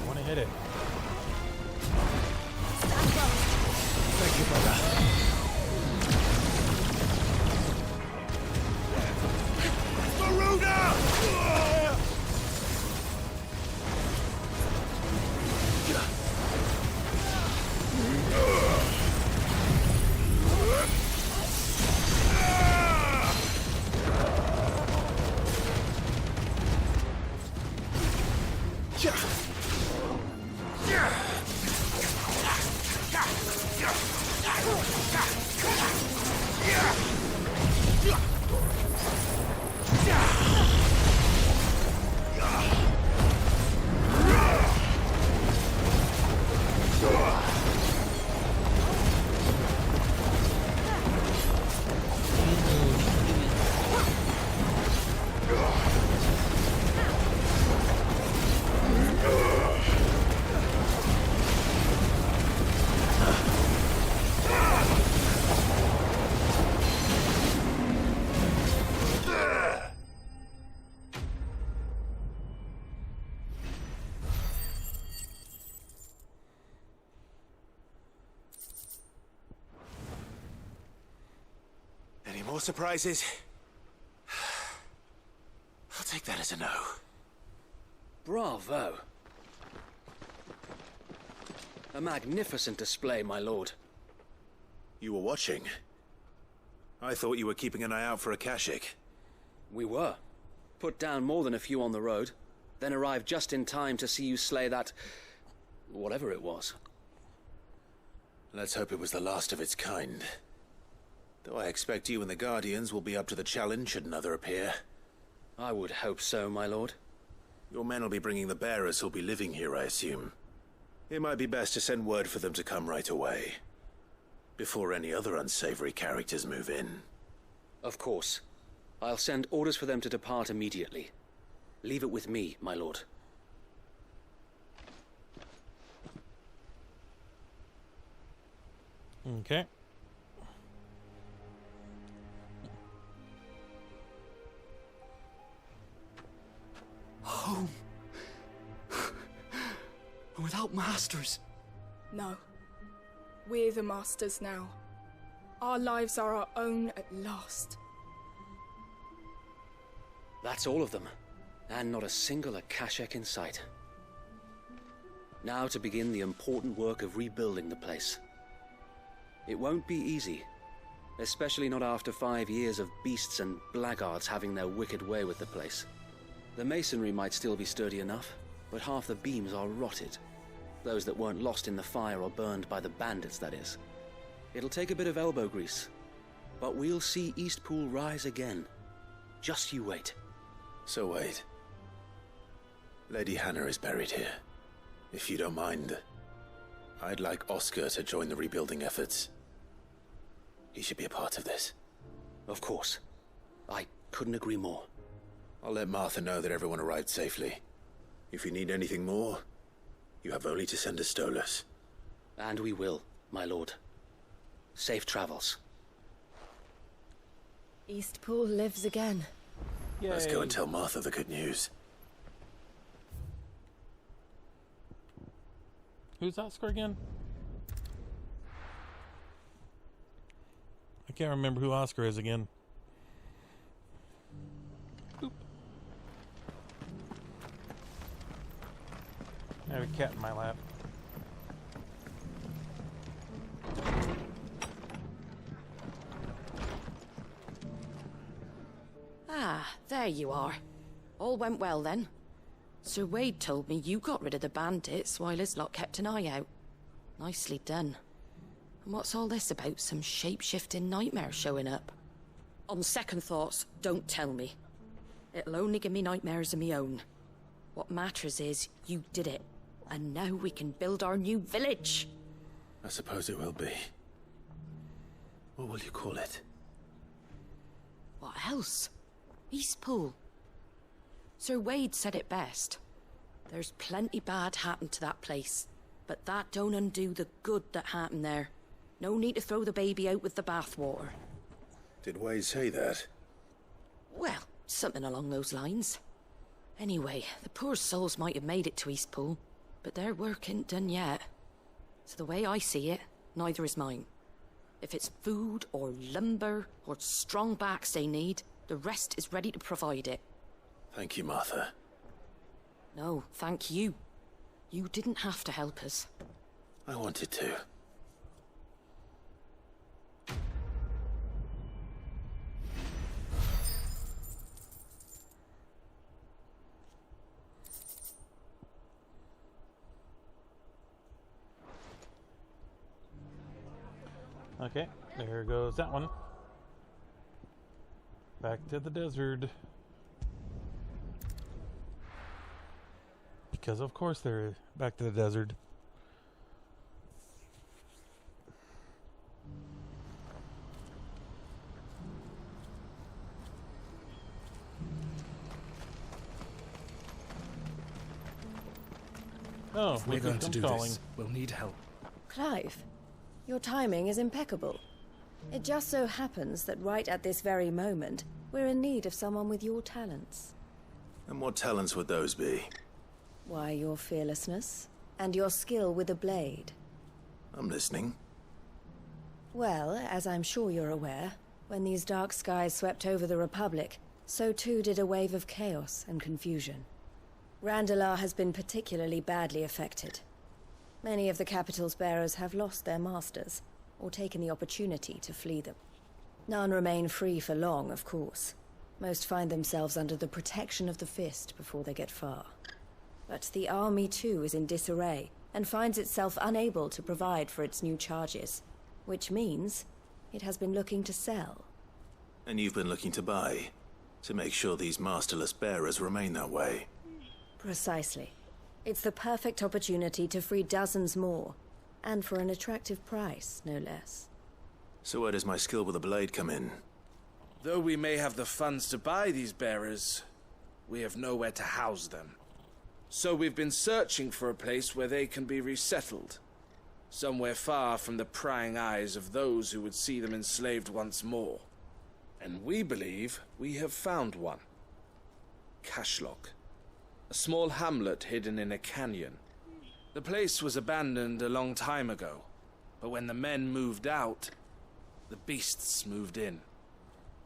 Want to hit it? Thank you, brother. Any more surprises? take that as a no. Bravo. A magnificent display, my lord. You were watching? I thought you were keeping an eye out for a Kashik. We were. Put down more than a few on the road, then arrived just in time to see you slay that... whatever it was. Let's hope it was the last of its kind. Though I expect you and the Guardians will be up to the challenge should another appear. I would hope so, my lord. Your men will be bringing the bearers who'll be living here, I assume. It might be best to send word for them to come right away, before any other unsavory characters move in. Of course. I'll send orders for them to depart immediately. Leave it with me, my lord. Okay. Home. Without masters. No. We're the masters now. Our lives are our own at last. That's all of them. And not a single Akashek in sight. Now to begin the important work of rebuilding the place. It won't be easy. Especially not after 5 years of beasts and blackguards having their wicked way with the place. The masonry might still be sturdy enough, but half the beams are rotted. Those that weren't lost in the fire or burned by the bandits, that is. It'll take a bit of elbow grease, but we'll see Eastpool rise again. Just you wait. So wait. Lady Hannah is buried here. If you don't mind, I'd like Oscar to join the rebuilding efforts. He should be a part of this. Of course. I couldn't agree more. I'll let Martha know that everyone arrived safely. If you need anything more, you have only to send a Stolas. And we will, my lord. Safe travels. Eastpool lives again. Yay. Let's go and tell Martha the good news. Who's Oscar again? I can't remember who Oscar is again. Boop. I have a cat in my lap. Ah, there you are. All went well then. Sir Wade told me you got rid of the bandits while his lot kept an eye out. Nicely done. And what's all this about some shape-shifting nightmare showing up? On second thoughts, don't tell me. It'll only give me nightmares of me own. What matters is you did it. And now we can build our new village. I suppose it will be. What will you call it? What else? Eastpool. Sir Wade said it best. There's plenty bad happened to that place, but that don't undo the good that happened there. No need to throw the baby out with the bathwater. Did Wade say that? Well, something along those lines. Anyway, the poor souls might have made it to Eastpool, but their work ain't done yet. So the way I see it, neither is mine. If it's food or lumber or strong backs they need, the rest is ready to provide it. Thank you, Martha. No, thank you. You didn't have to help us. I wanted to. Okay, there goes that one. Back to the desert. Because of course they're back to the desert. Oh, if we're going to do calling. this, we'll need help. Clive, your timing is impeccable. It just so happens that right at this very moment, we're in need of someone with your talents. And what talents would those be? Why, your fearlessness, and your skill with a blade. I'm listening. Well, as I'm sure you're aware, when these dark skies swept over the Republic, so too did a wave of chaos and confusion. Randalar has been particularly badly affected. Many of the capital's bearers have lost their masters, or taken the opportunity to flee them. None remain free for long, of course. Most find themselves under the protection of the Fist before they get far. But the army too is in disarray, and finds itself unable to provide for its new charges, which means it has been looking to sell. And you've been looking to buy, to make sure these masterless bearers remain that way. Precisely. It's the perfect opportunity to free dozens more, and for an attractive price, no less. So where does my skill with a blade come in? Though we may have the funds to buy these bearers, we have nowhere to house them. So we've been searching for a place where they can be resettled. Somewhere far from the prying eyes of those who would see them enslaved once more. And we believe we have found one. Cashlock. A small hamlet hidden in a canyon. The place was abandoned a long time ago, but when the men moved out, the beasts moved in.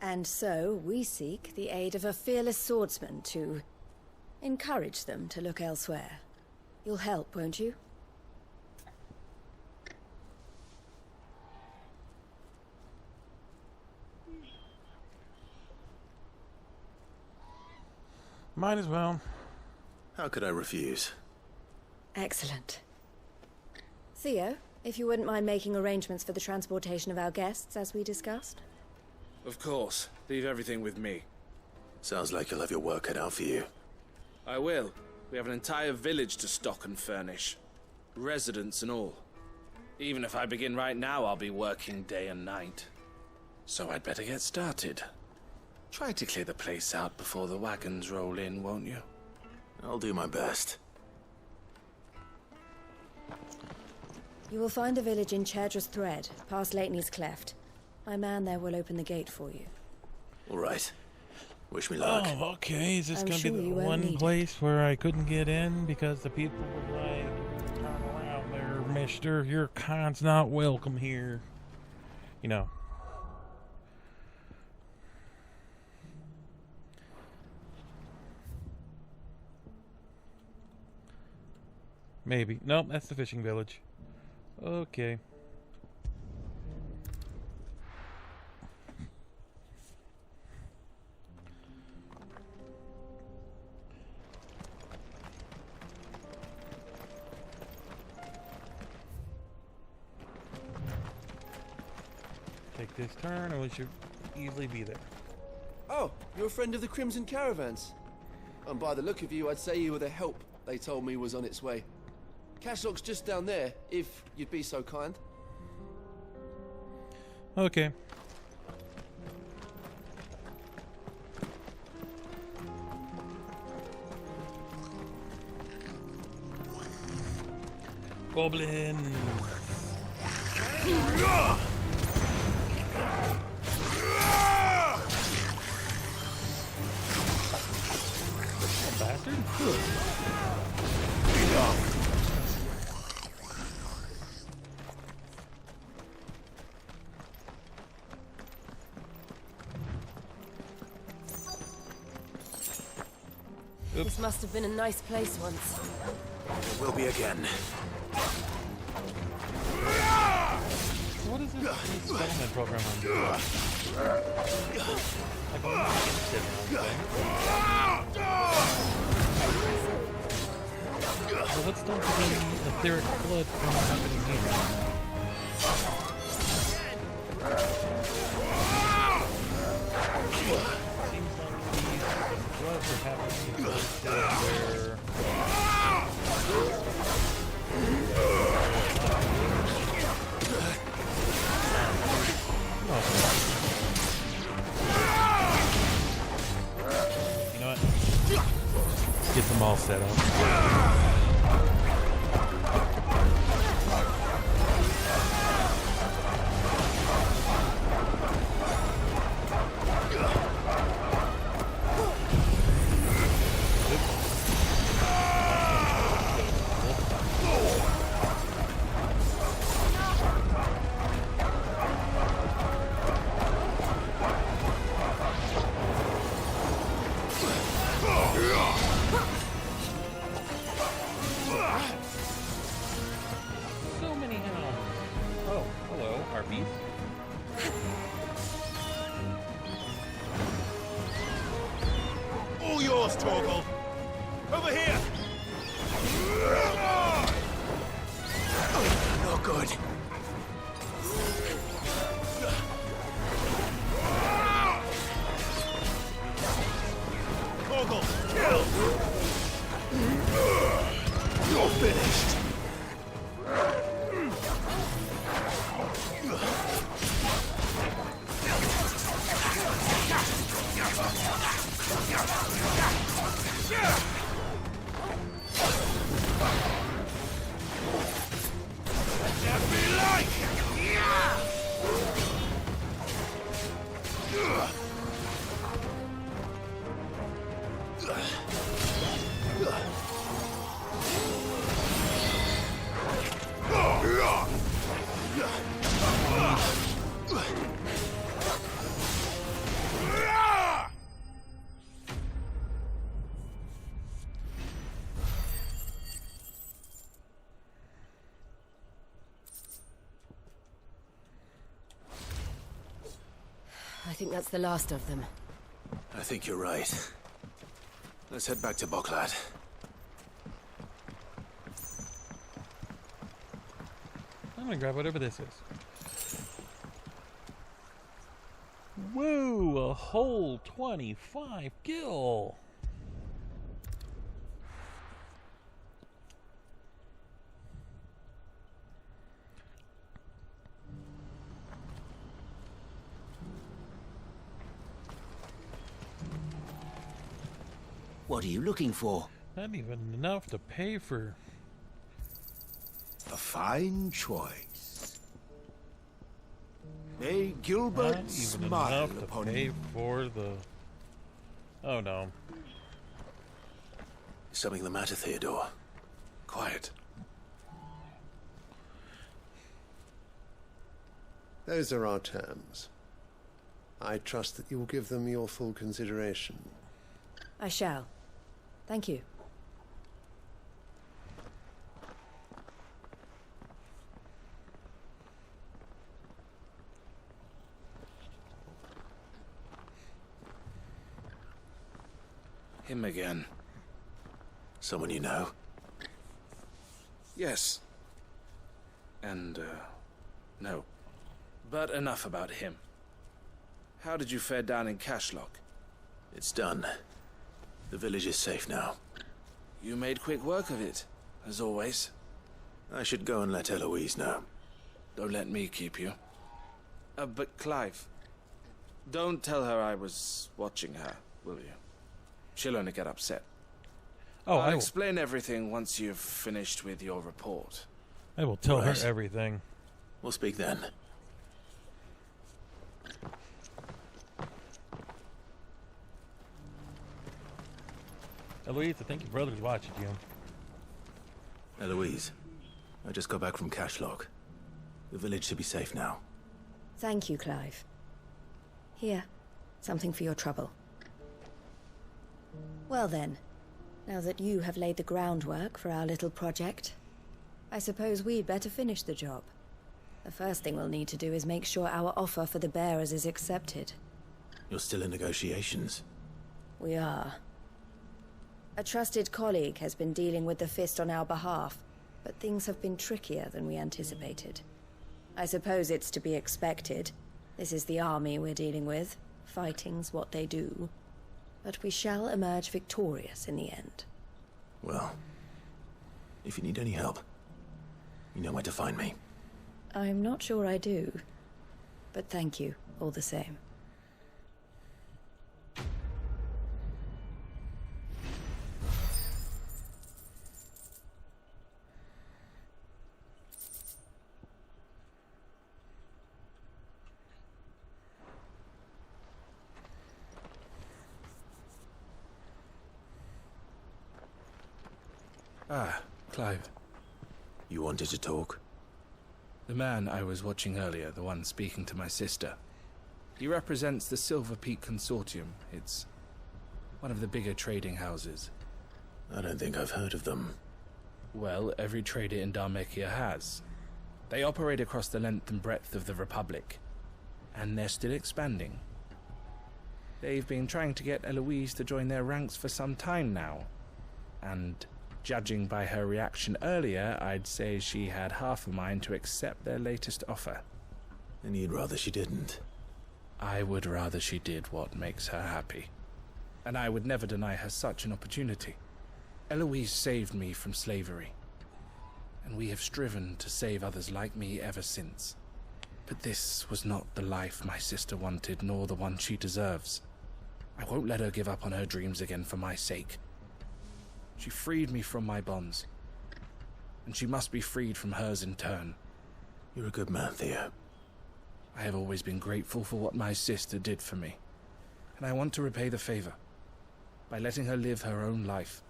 And so we seek the aid of a fearless swordsman to encourage them to look elsewhere. You'll help, won't you? Might as well. How could I refuse? Excellent. Theo, if you wouldn't mind making arrangements for the transportation of our guests, as we discussed. Of course. Leave everything with me. Sounds like you'll have your work cut out for you. I will. We have an entire village to stock and furnish. Residents and all. Even if I begin right now, I'll be working day and night. So I'd better get started. Try to clear the place out before the wagons roll in, won't you? I'll do my best. You will find a village in Chaidra's Thread, past Leitney's Cleft. My man there will open the gate for you. All right. Wish me luck. Oh, okay. Is this I'm going to sure be you the won't one need it. place where I couldn't get in because the people were like, turn around there, mister. Your kind's not welcome here. You know. Maybe. Nope, that's the fishing village. Okay. Take this turn, or we should easily be there. Oh, you're a friend of the Crimson Caravans. And by the look of you, I'd say you were the help they told me was on its way. Cashlock's just down there, if you'd be so kind. Okay. Goblin. Bastard. This must have been a nice place once. It will be again. What is this settlement program on? Like, what is this so what's done to the etheric blood from happening here? Seems like these floods are happening in places where you know what? Let's get them all set up. So many hounds. Oh, hello, harpies. All yours, Torgal! Over here! Not good. Torgal, kill! You're finished! I think that's the last of them. I think you're right. Let's head back to Boklad. I'm gonna grab whatever this is. Woo! A whole 25 gil! What are you looking for? Not even enough to pay for... A fine choice. May Gilbert Not even smile enough to upon pay you. for the... Oh no. Is something the matter, Theodore? Quiet. Those are our terms. I trust that you will give them your full consideration. I shall. Thank you. Him again. Someone you know? Yes. And, no. But enough about him. How did you fare down in Cashlock? It's done. The village is safe now. You made quick work of it, as always. I should go and let Eloise know. Don't let me keep you. But Clive, don't tell her I was watching her, will you? She'll only get upset. Oh, I'll I will. explain everything once you've finished with your report. I will tell Right. her everything. We'll speak then. Eloise, I think your brother's watching you. Eloise, I just got back from Cashlock. The village should be safe now. Thank you, Clive. Here, something for your trouble. Well then, now that you have laid the groundwork for our little project, I suppose we'd better finish the job. The first thing we'll need to do is make sure our offer for the bearers is accepted. You're still in negotiations. We are. A trusted colleague has been dealing with the Fist on our behalf, but things have been trickier than we anticipated. I suppose it's to be expected. This is the army we're dealing with. Fighting's what they do. But we shall emerge victorious in the end. Well, if you need any help, you know where to find me. I'm not sure I do, but thank you all the same. Ah, Clive. You wanted to talk? The man I was watching earlier, the one speaking to my sister. He represents the Silver Peak Consortium. It's one of the bigger trading houses. I don't think I've heard of them. Well, every trader in Dharmekia has. They operate across the length and breadth of the Republic, and they're still expanding. They've been trying to get Eloise to join their ranks for some time now, and judging by her reaction earlier, I'd say she had half a mind to accept their latest offer. And you'd rather she didn't? I would rather she did what makes her happy, and I would never deny her such an opportunity. Eloise saved me from slavery, and we have striven to save others like me ever since. But this was not the life my sister wanted, nor the one she deserves. I won't let her give up on her dreams again for my sake. She freed me from my bonds, and she must be freed from hers in turn. You're a good man, Theo. I have always been grateful for what my sister did for me, and I want to repay the favor by letting her live her own life.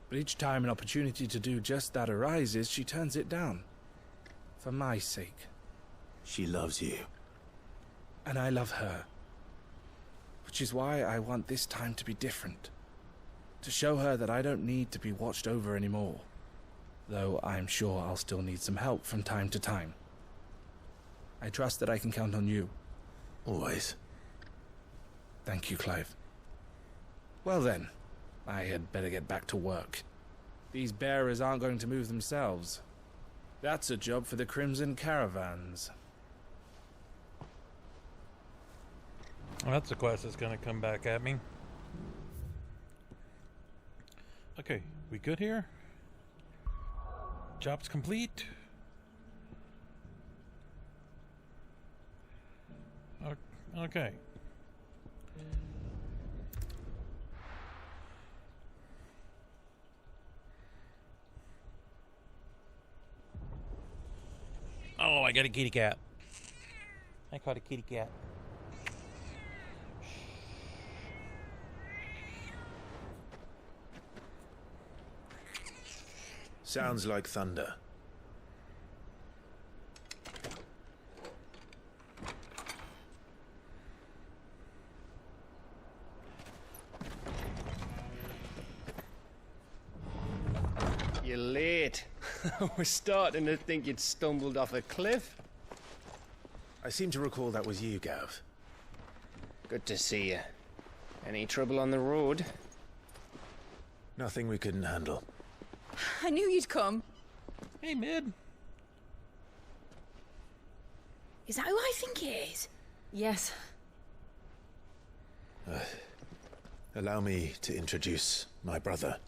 But each time an opportunity to do just that arises, she turns it down. For my sake. She loves you. And I love her. Which is why I want this time to be different. To show her that I don't need to be watched over anymore. Though I'm sure I'll still need some help from time to time. I trust that I can count on you. Always. Thank you, Clive. Well then, I had better get back to work. These bearers aren't going to move themselves. That's a job for the Crimson Caravans. Well, that's a quest that's going to come back at me. Okay, we good here? Job's complete. Okay. Oh, I got a kitty cat. I caught a kitty cat. Sounds like thunder. You're late. We're starting to think you'd stumbled off a cliff. I seem to recall that was you, Gav. Good to see you. Any trouble on the road? Nothing we couldn't handle. I knew you'd come. Hey, Mid. Is that who I think it is? Yes. Allow me to introduce my brother,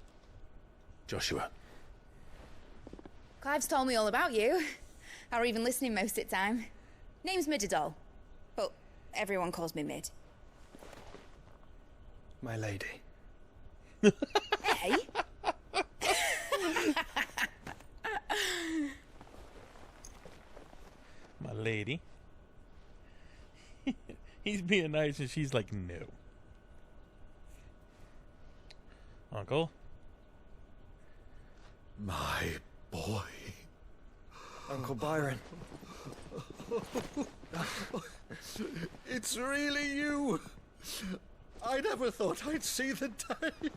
Joshua. Clive's told me all about you. Or even listening most of the time. Name's Midadol, but everyone calls me Mid. My lady. Hey? My lady. He's being nice and she's like, no. Uncle? My boy. Uncle Byron. It's really you. I never thought I'd see the day.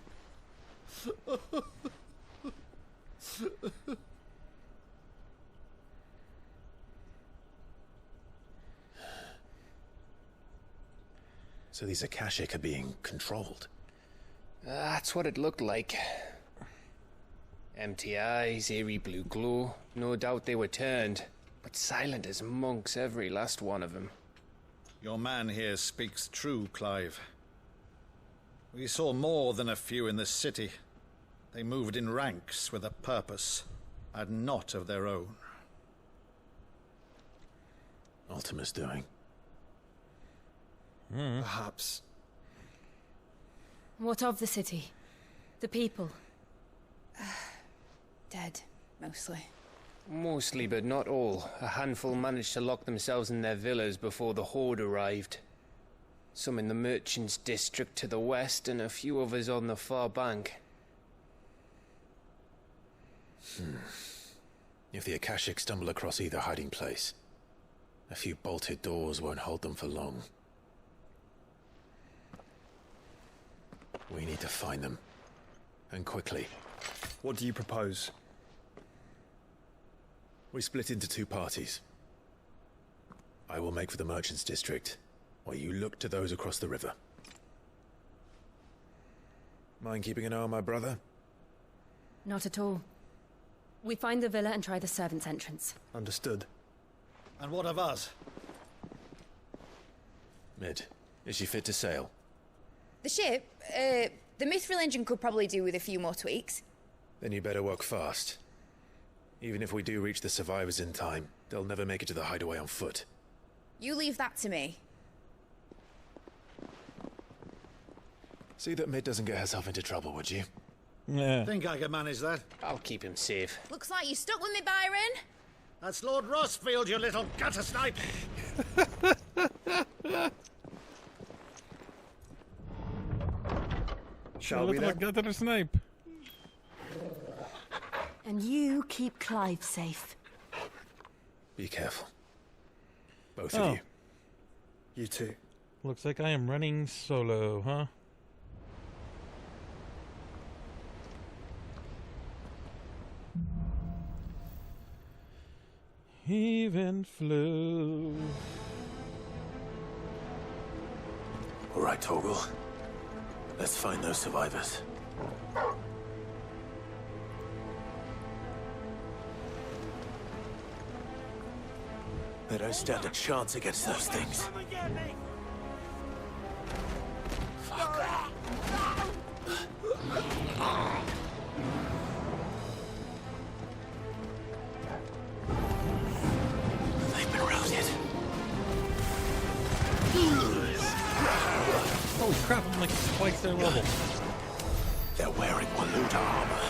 So these Akashic are being controlled? That's what it looked like. Empty eyes, eerie blue glow. No doubt they were turned, but silent as monks, every last one of them. Your man here speaks true, Clive. We saw more than a few in the city. They moved in ranks with a purpose, and not of their own. Ultima's doing. Perhaps. What of the city? The people? Dead, mostly. Mostly, but not all. A handful managed to lock themselves in their villas before the Horde arrived. Some in the merchants' district to the west, and a few others on the far bank. If the Akashic stumble across either hiding place, a few bolted doors won't hold them for long. We need to find them. And quickly. What do you propose? We split into two parties. I will make for the merchants' district, while you look to those across the river. Mind keeping an eye on my brother? Not at all. We find the villa and try the servants' entrance. Understood. And what of us? Mid, is she fit to sail? The ship, the mithril engine could probably do with a few more tweaks. Then you better work fast. Even if we do reach the survivors in time, they'll never make it to the hideaway on foot. You leave that to me. See that Mid doesn't get herself into trouble, would you? Yeah. Think I can manage that? I'll keep him safe. Looks like you stuck with me, Byron. That's Lord Rossfield, you little gutter snipe! Shall we then? Gutter snipe. And you keep Clive safe. Be careful. Both of you. You too. Looks like I am running solo, huh? Heave and flow. All right, Torgal. Let's find those survivors. They don't stand a chance against those things. They've been routed. Holy crap, I'm like twice their level. They're wearing Waluda armor.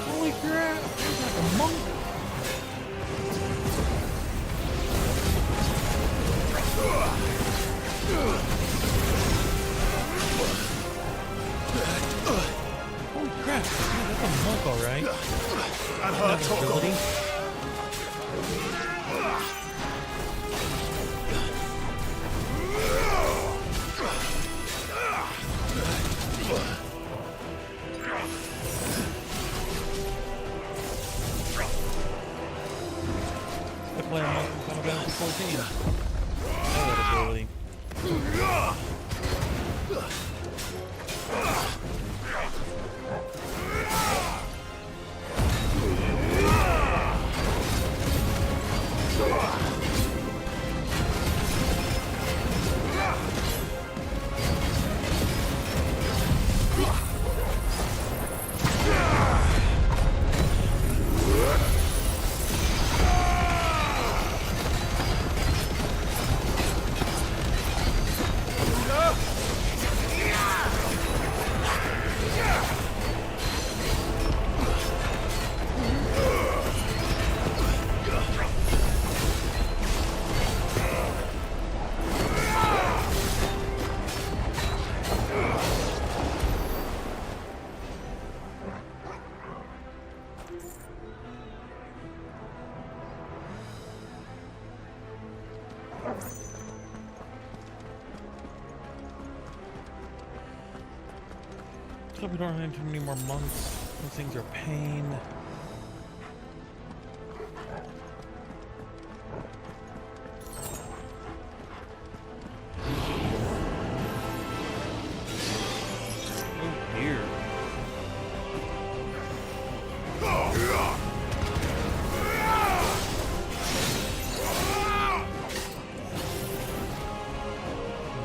Holy crap! He's like a monk. Holy crap! Man, that's a monk, all right. And her Torgal. The player monk from Final Fantasy 14. That ability. Hope we don't run into any more monks. Those things are pain. Oh dear.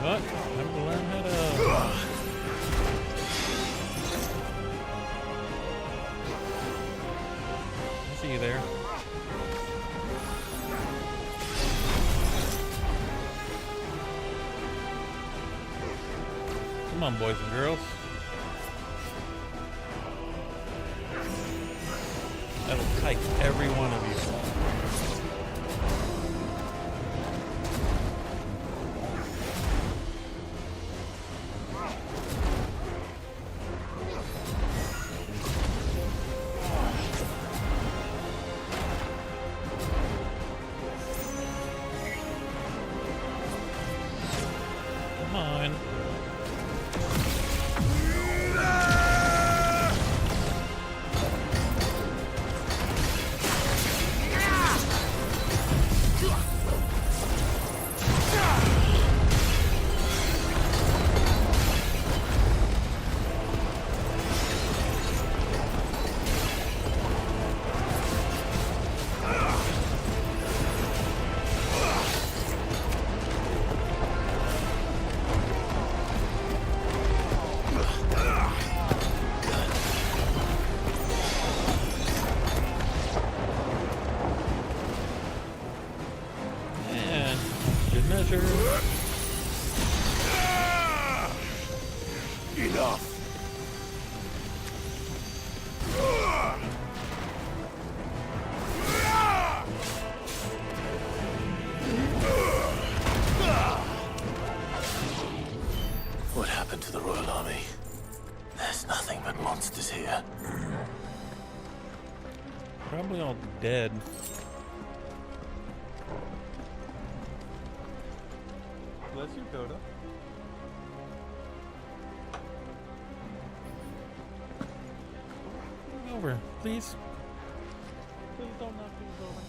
What? Have to learn how to... See you there. Come on, boys and girls. That'll kite every one of you. Archer. Enough. What happened to the Royal Army? There's nothing but monsters here. Probably all dead. Bless you, Coda. Over, please. Please don't knock things over.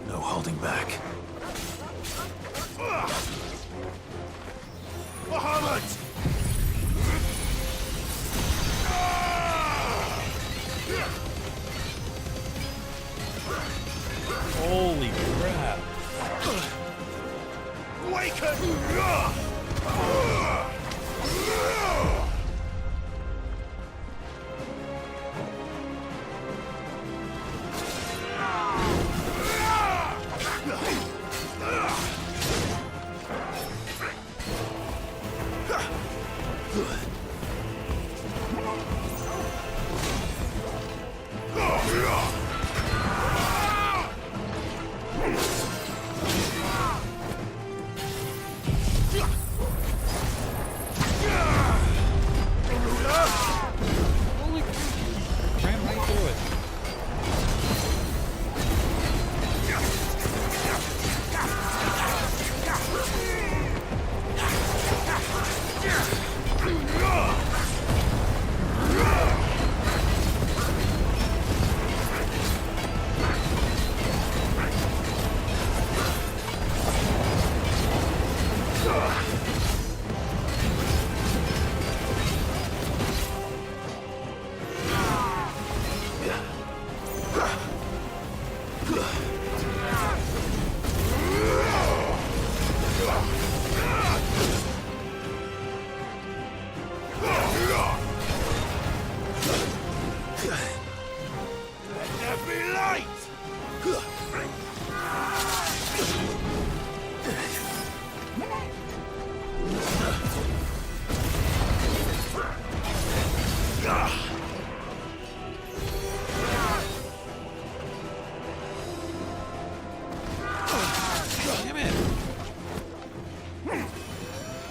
No holding back. Muhammad! Holy crap. Awaken! Ran right through it.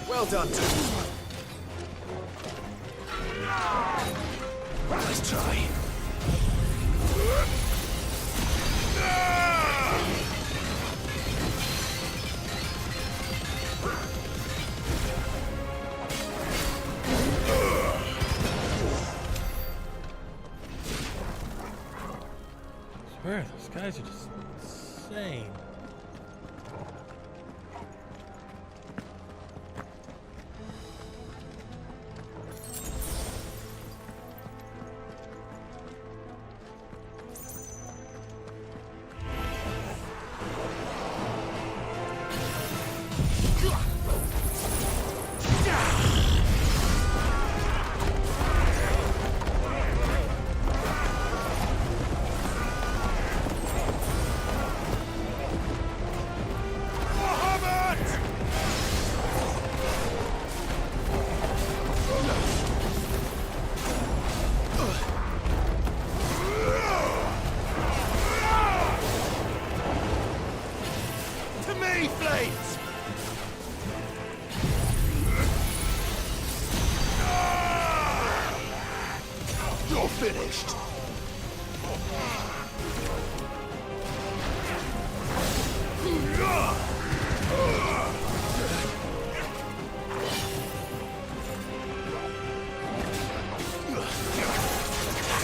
Well done. Nice try. I swear, those guys are just insane. You're finished.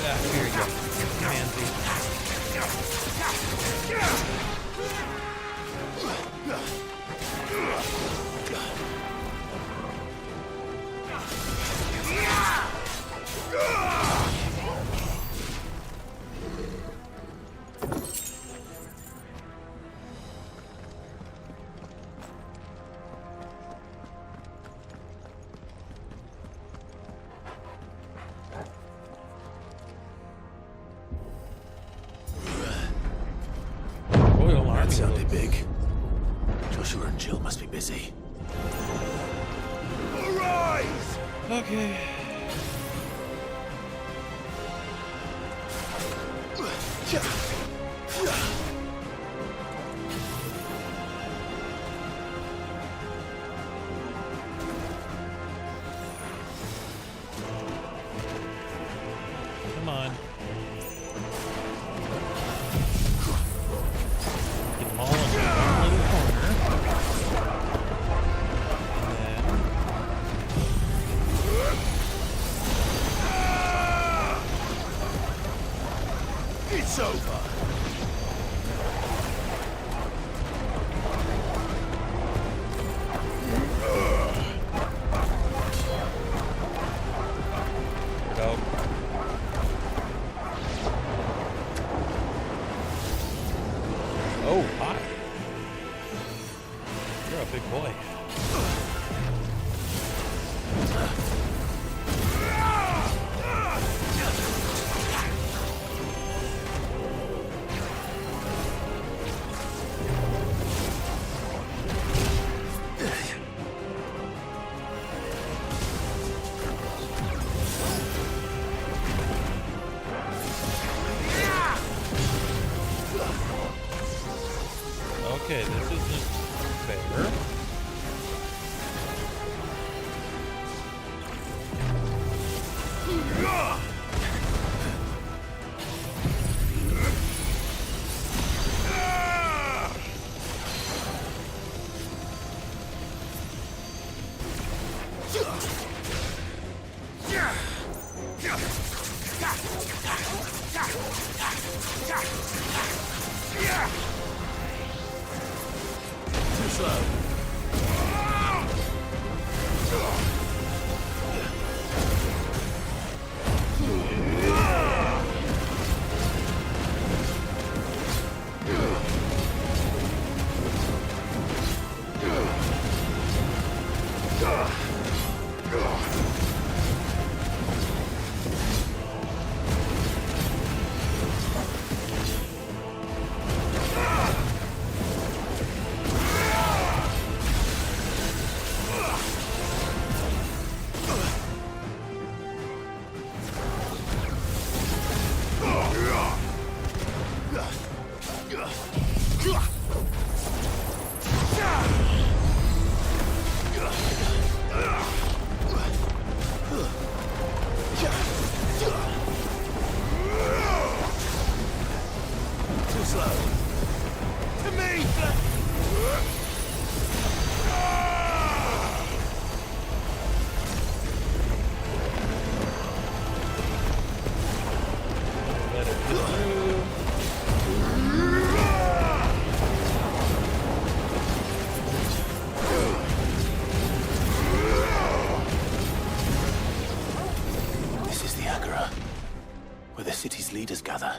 Yeah, here you go. Pansy. busy. Arise! Okay. Come on. Get them all in one little corner. It's over. Go. Oh, hi. You're a big boy. Okay, this isn't fair. Too slow. Too slow. To me! Let it get through. This is the Agora, where the city's leaders gather.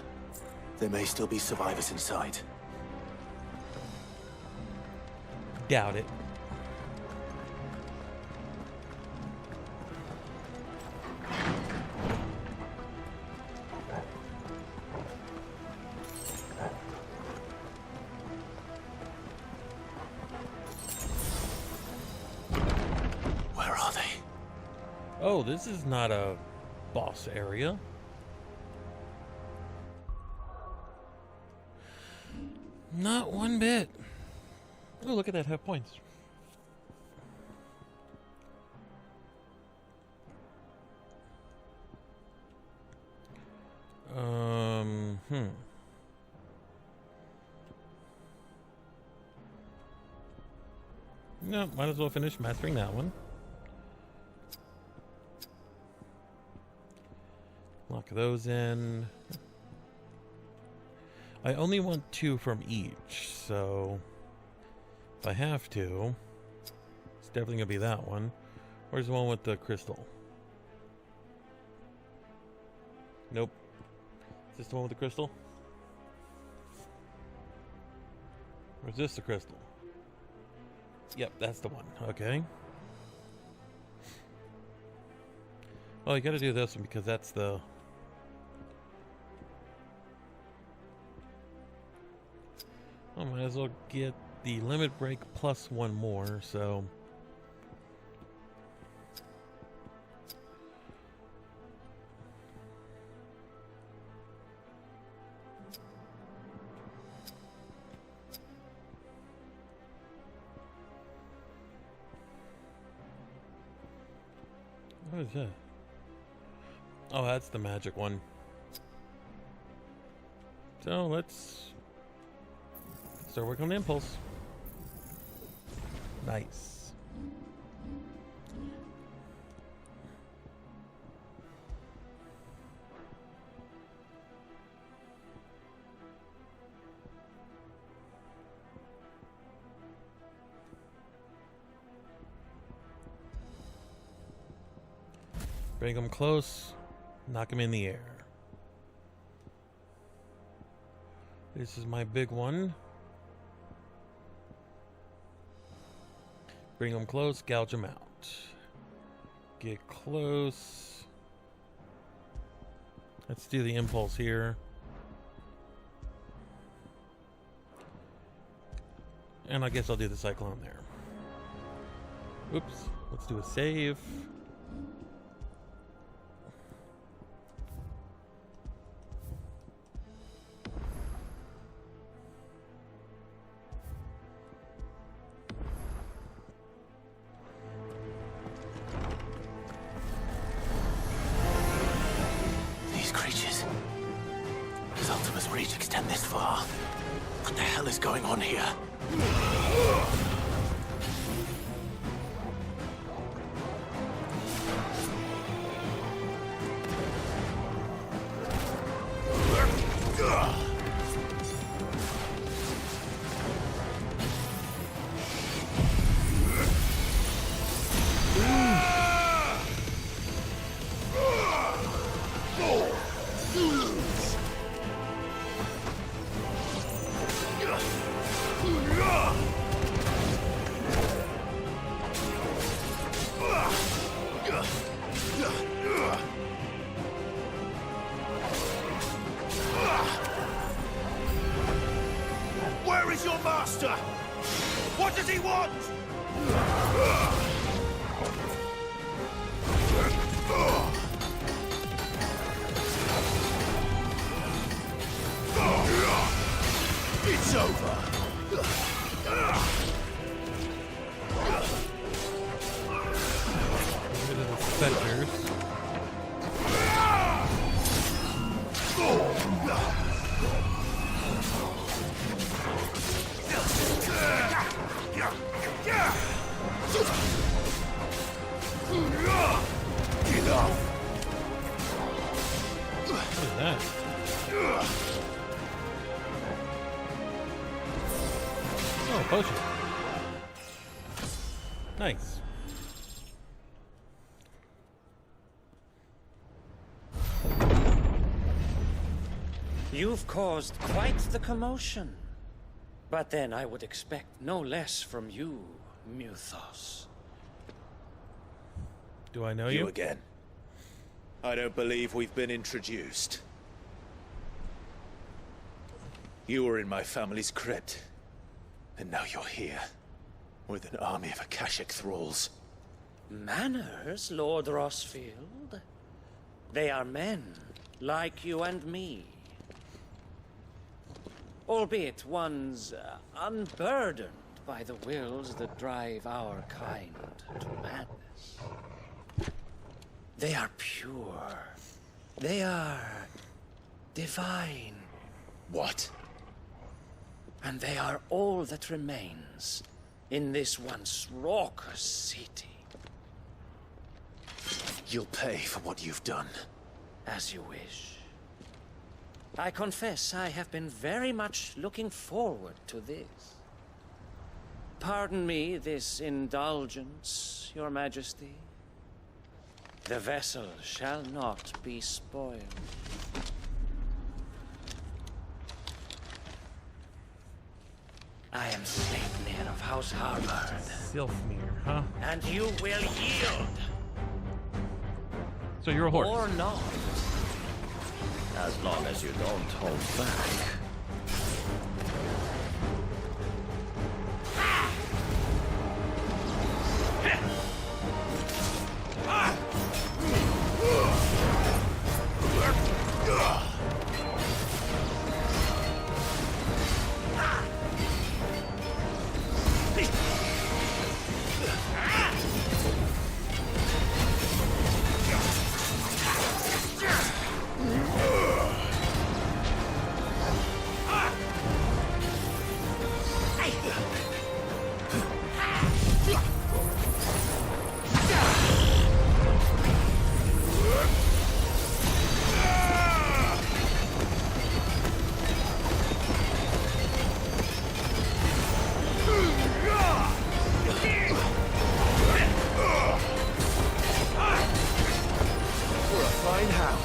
There may still be survivors inside. Doubt it. Where are they? Oh, this is not a boss area. Not one bit. Oh, look at that, have points. No, might as well finish mastering that one. Lock those in. I only want 2 from each, so if I have to, it's definitely gonna be that one. Where's the one with the crystal? Nope. Is this the one with the crystal? Or is this the crystal? Yep, that's the one. Okay. Oh, you gotta do this one because that's the... Oh, might as well get the limit break plus one more, so... What is that? Oh, that's the magic one. So let's start working on the impulse. Nice. Bring them close, knock them in the air. This is my big one. Bring them close, gouge them out. Get close. Let's do the impulse here. And I guess I'll do the cyclone there. Oops, let's do a save. Potion. Nice. You've caused quite the commotion. But then I would expect no less from you, Muthos. Do I know you? You again. I don't believe we've been introduced. You were in my family's crypt. And now you're here, with an army of Akashic thralls. Manners, Lord Rossfield? They are men, like you and me. Albeit ones unburdened by the wills that drive our kind to madness. They are pure. They are divine. What? And they are all that remains in this once raucous city. You'll pay for what you've done. As you wish. I confess I have been very much looking forward to this. Pardon me this indulgence, Your Majesty. The vessel shall not be spoiled. I am Selphnir of House Harvard. Selphnir, huh? And you will yield. So you're a horse. Or not. As long as you don't hold back. pound.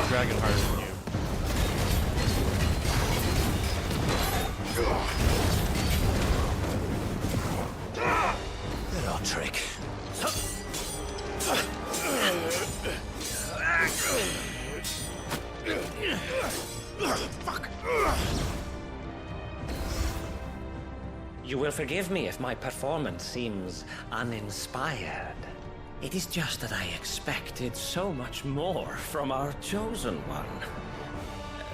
Dragon harder than you. Little trick. Fuck. You will forgive me if my performance seems uninspired. It is just that I expected so much more from our chosen one.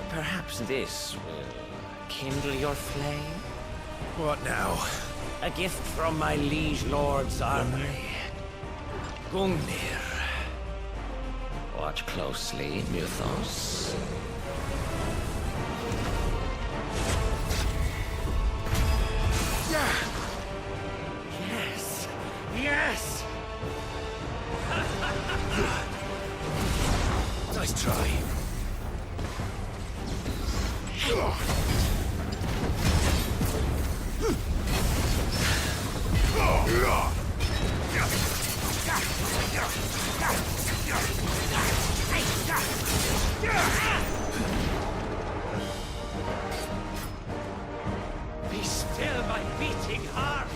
Perhaps this will kindle your flame? What now? A gift from my liege lord's armory. Gungnir. Watch closely, Muthos. Yes! Yes! Nice try. Be still, my beating heart!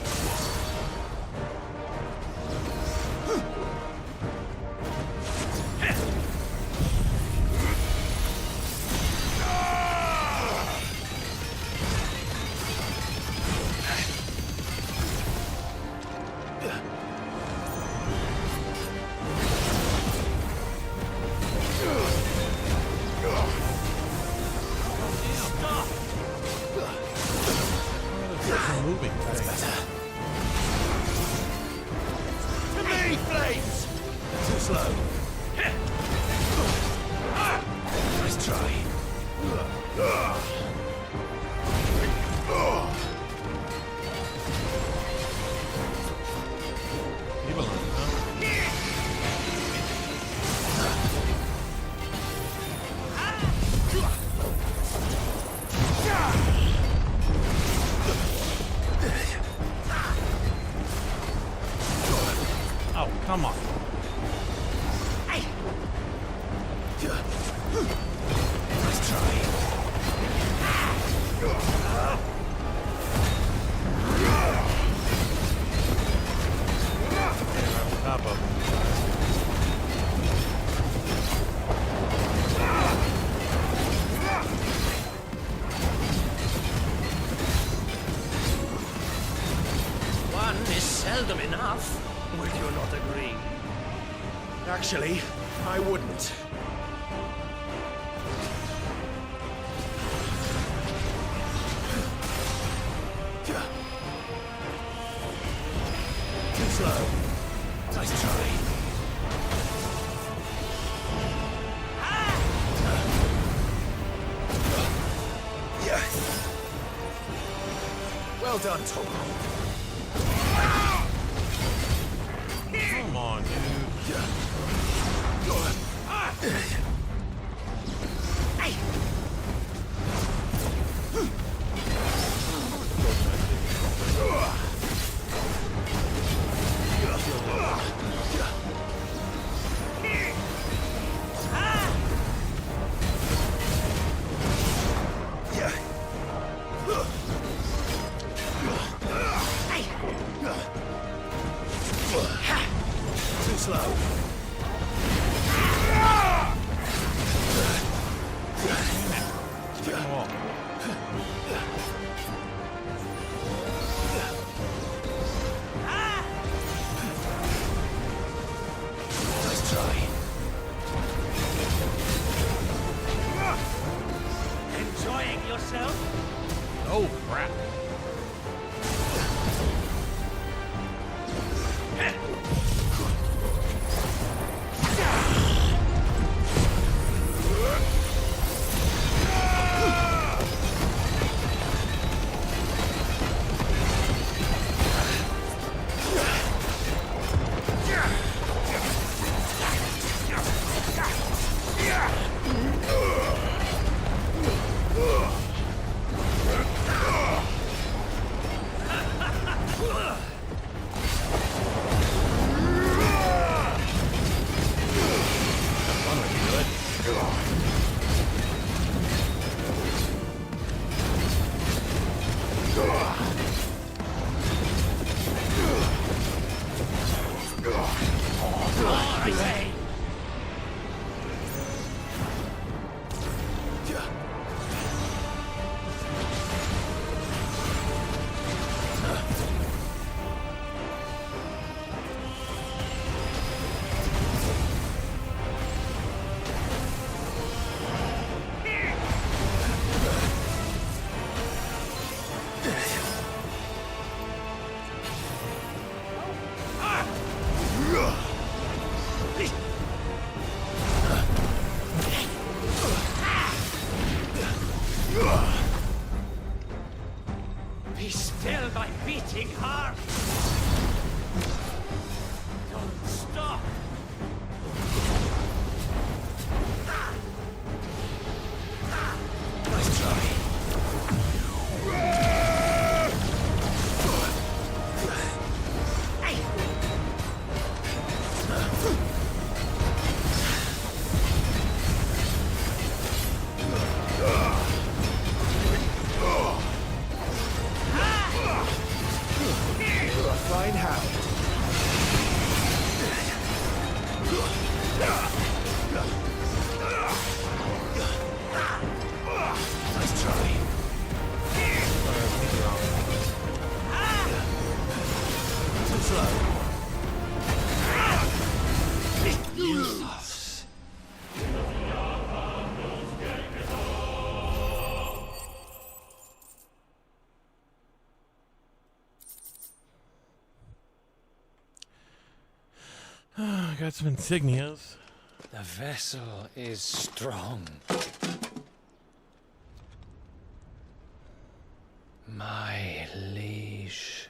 Moving. That's better. To me, flames! Too slow. Nice try. Leave alone, Oh, come on. Nice try. Top of him. One is seldom enough. Would you not agree? Actually, I wouldn't. Too slow. Nice try. Yes. Well done, Tom. Come on, dude. Too slow. Come on. Nice try. Enjoying yourself? Oh, crap. I say! Be still, my beating heart! Don't stop! Nice try. Fine hound. Nice try. Too slow. Useless. Got some insignias. The vessel is strong. My liege.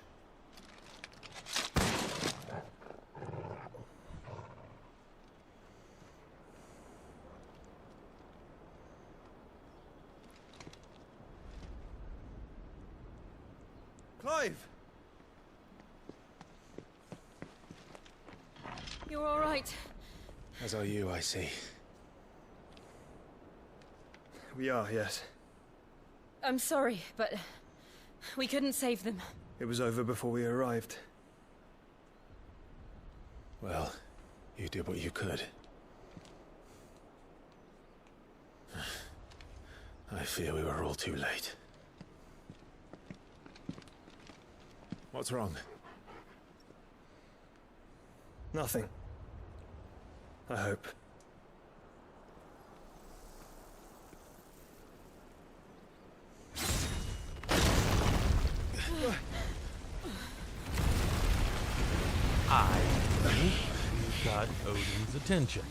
Clive! You're all right. As are you, I see. We are, yes. I'm sorry, but we couldn't save them. It was over before we arrived. Well, you did what you could. I fear we were all too late. What's wrong? Nothing. I hope. I think you got Odin's attention.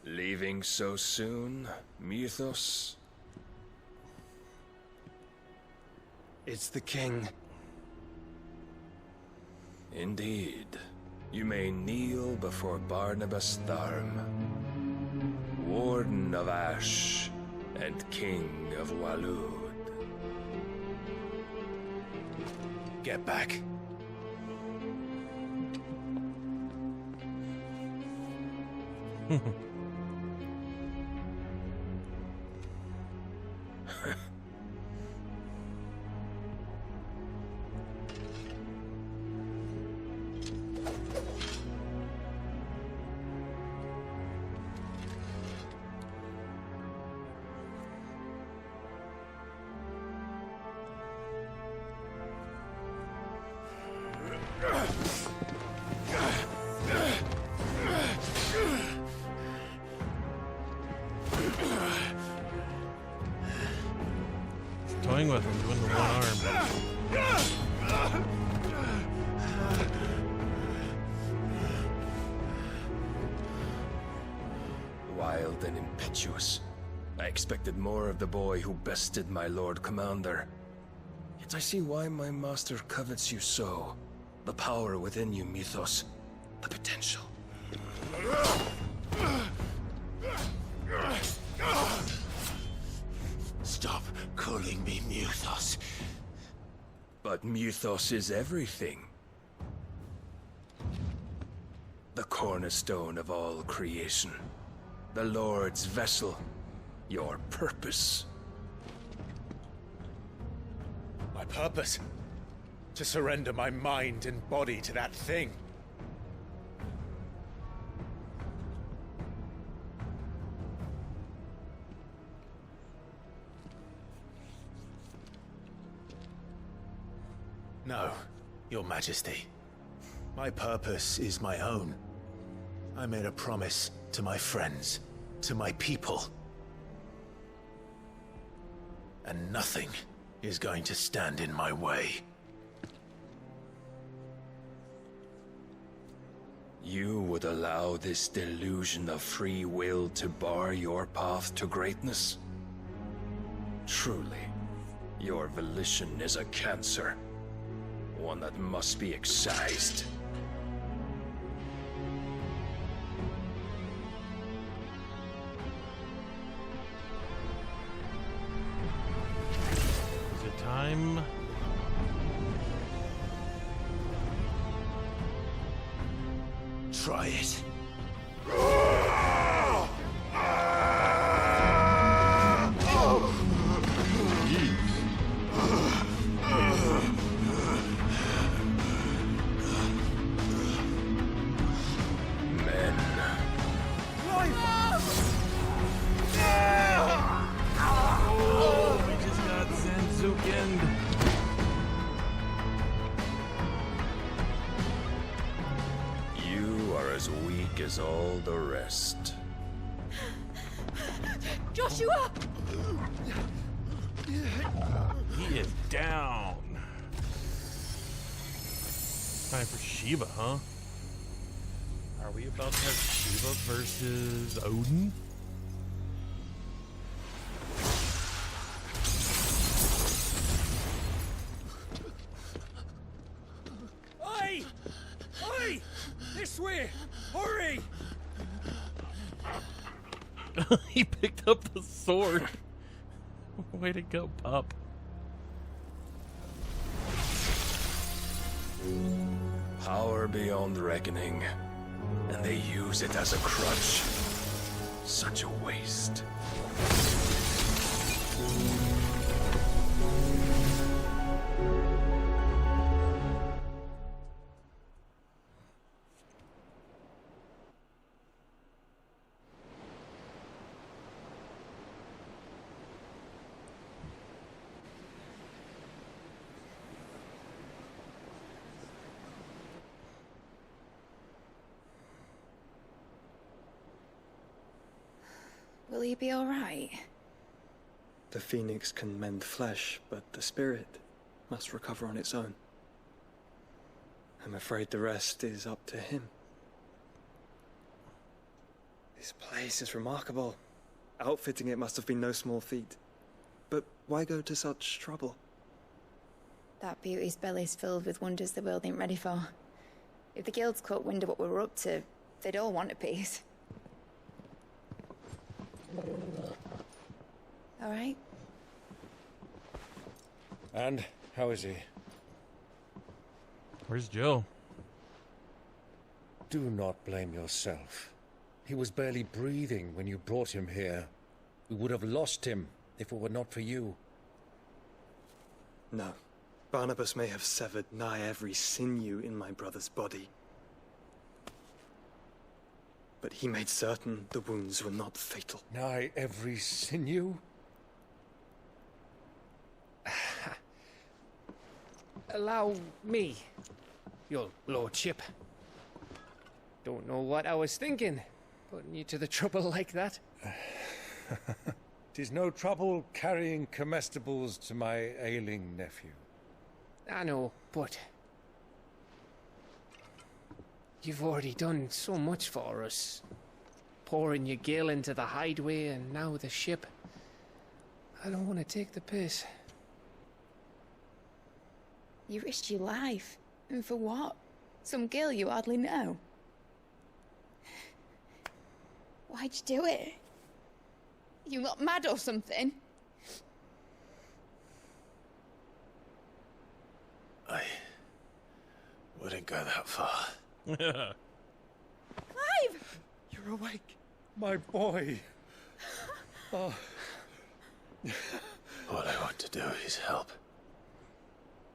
Leaving so soon, Mythos? It's the king. Indeed. You may kneel before Barnabas Tharm, Warden of Ash and King of Walud. Get back. Toying with him, doing the one arm. Wild and impetuous. I expected more of the boy who bested my Lord Commander. Yet I see why my master covets you so. The power within you, Mythos. The potential. Stop calling me Mythos. But Mythos is everything. The cornerstone of all creation. The Lord's vessel. Your purpose. My purpose. To surrender my mind and body to that thing. No, Your Majesty. My purpose is my own. I made a promise to my friends, to my people. And nothing is going to stand in my way. You would allow this delusion of free will to bar your path to greatness? Truly, your volition is a cancer. One that must be excised. Is it time? Try it. Oh, we just got Zanzukin'd. You are as weak as all the rest. Joshua! He is down. Time for Shiva, huh? Are we about to have Shiva versus Odin? Oi! Oi! This way! Hurry! He picked up the sword. Way to go, pup. Power beyond reckoning, and they use it as a crutch. Such a waste. Will he be all right? The phoenix can mend flesh, but the spirit must recover on its own. I'm afraid the rest is up to him. This place is remarkable. Outfitting it must have been no small feat. But why go to such trouble? That beauty's belly's filled with wonders the world ain't ready for. If the guilds caught wind of what we were up to, they'd all want a piece. All right? And how is he? Where's Jill? Do not blame yourself. He was barely breathing when you brought him here. We would have lost him if it were not for you. No. Barnabas may have severed nigh every sinew in my brother's body. But he made certain the wounds were not fatal. Nigh every sinew? Allow me, your lordship. Don't know what I was thinking, putting you to the trouble like that. 'Tis no trouble carrying comestibles to my ailing nephew. I know, but you've already done so much for us. Pouring your gil into the hideaway and now the ship. I don't want to take the piss. You risked your life. And for what? Some girl you hardly know. Why'd you do it? You not mad or something? I wouldn't go that far. Clive! You're awake, my boy. Oh. All I want to do is help.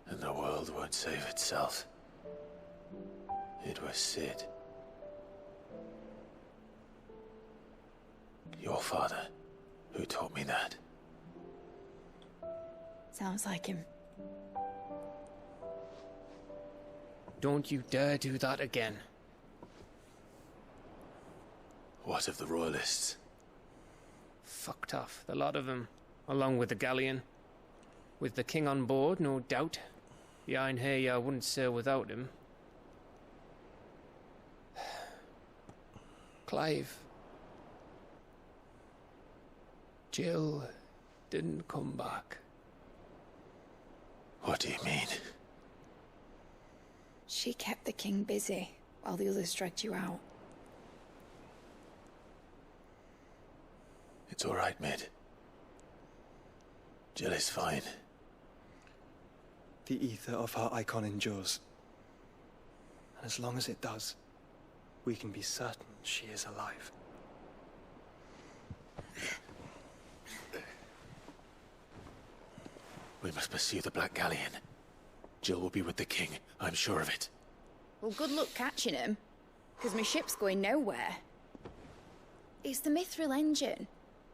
And the world won't save itself. It was Sid. Your father, who taught me that. Sounds like him. Don't you dare do that again. What of the Royalists? Fucked off, the lot of them, along with the galleon. With the king on board, no doubt. The Iron Hair wouldn't sail without him. Clive. Jill didn't come back. What do you mean? She kept the king busy while the others dragged you out. It's all right, Mid. Jill is fine. The ether of her icon endures. And as long as it does, we can be certain she is alive. We must pursue the Black Galleon. Jill will be with the king, I'm sure of it. Well, good luck catching him, because my ship's going nowhere. It's the Mithril engine.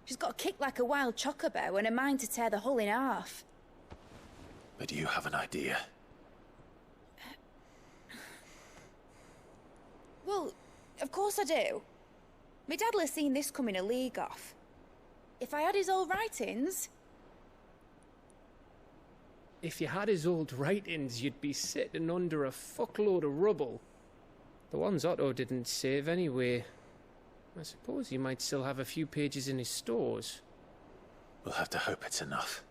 She's got a kick like a wild chocobo and a mind to tear the hull in half. But you have an idea. Well, of course I do. My dad'll have seen this coming a league off. If I had his old writings... If you had his old writings, you'd be sitting under a fuckload of rubble. The ones Otto didn't save anyway. I suppose he might still have a few pages in his stores. We'll have to hope it's enough.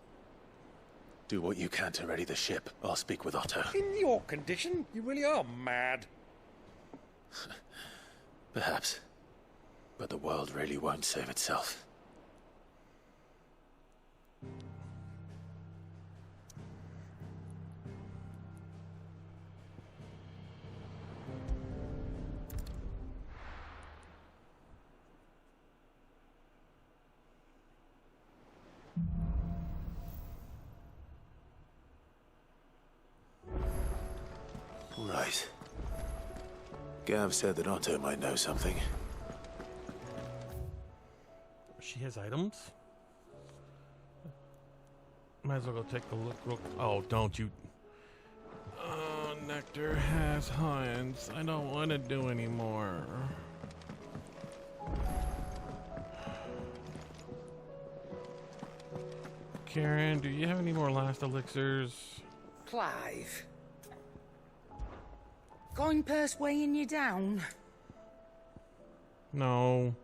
Do what you can to ready the ship. I'll speak with Otto. In your condition, you really are mad. Perhaps. But the world really won't save itself. Right. Gav said that Otto might know something. She has items? Might as well go take a look. Oh, don't you. Nectar has hinds. I don't want to do anymore. Karen, do you have any more last elixirs? Clive. Going purse weighing you down? No.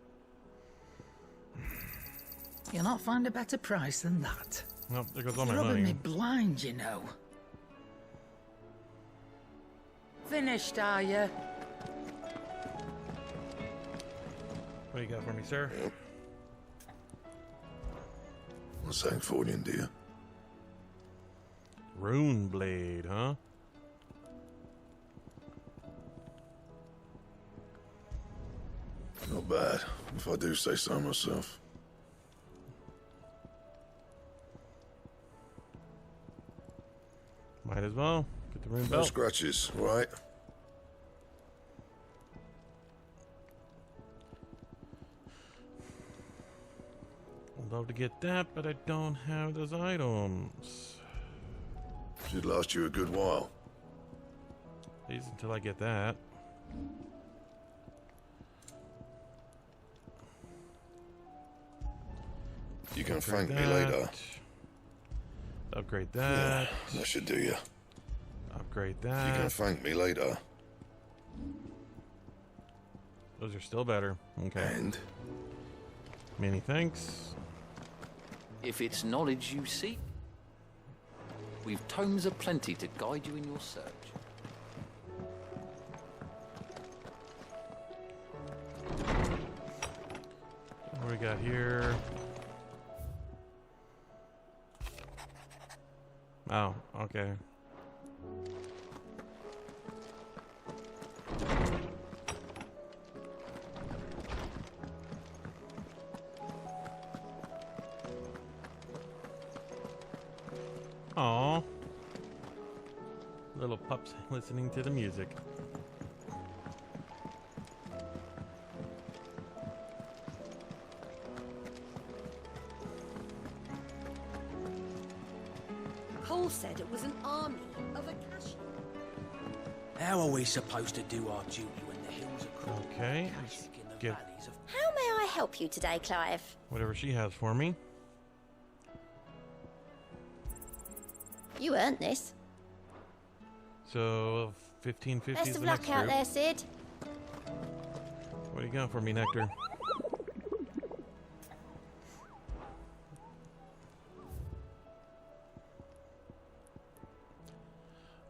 You'll not find a better price than that. Nope, there goes all You're my rubbing money. me blind, you know. Finished, are you? What do you got for me, sir? What's that for you, dear? Rune blade, huh? Not bad, if I do say so myself. Might as well. Get the rune No belt. scratches, right? I'd love to get that, but I don't have those items. Should last you a good while. At least until I get that. You can Upgrade thank me that. later. Upgrade that. Yeah, that should do you. Upgrade You that. can thank me later. Those are still better. Okay. And? Many thanks. If it's knowledge you seek, we've tomes aplenty to guide you in your search. What do we got here? Oh, okay. Aw. Little pups listening to the music. Cole said it was an army of Akashi. How are we supposed to do our duty when the hills are crawling? Okay, let's get How may I help you today, Clive? whatever she has for me. You earned this. So 1550 Best is of the luck next out group. there, Sid. What do you got for me, Nectar?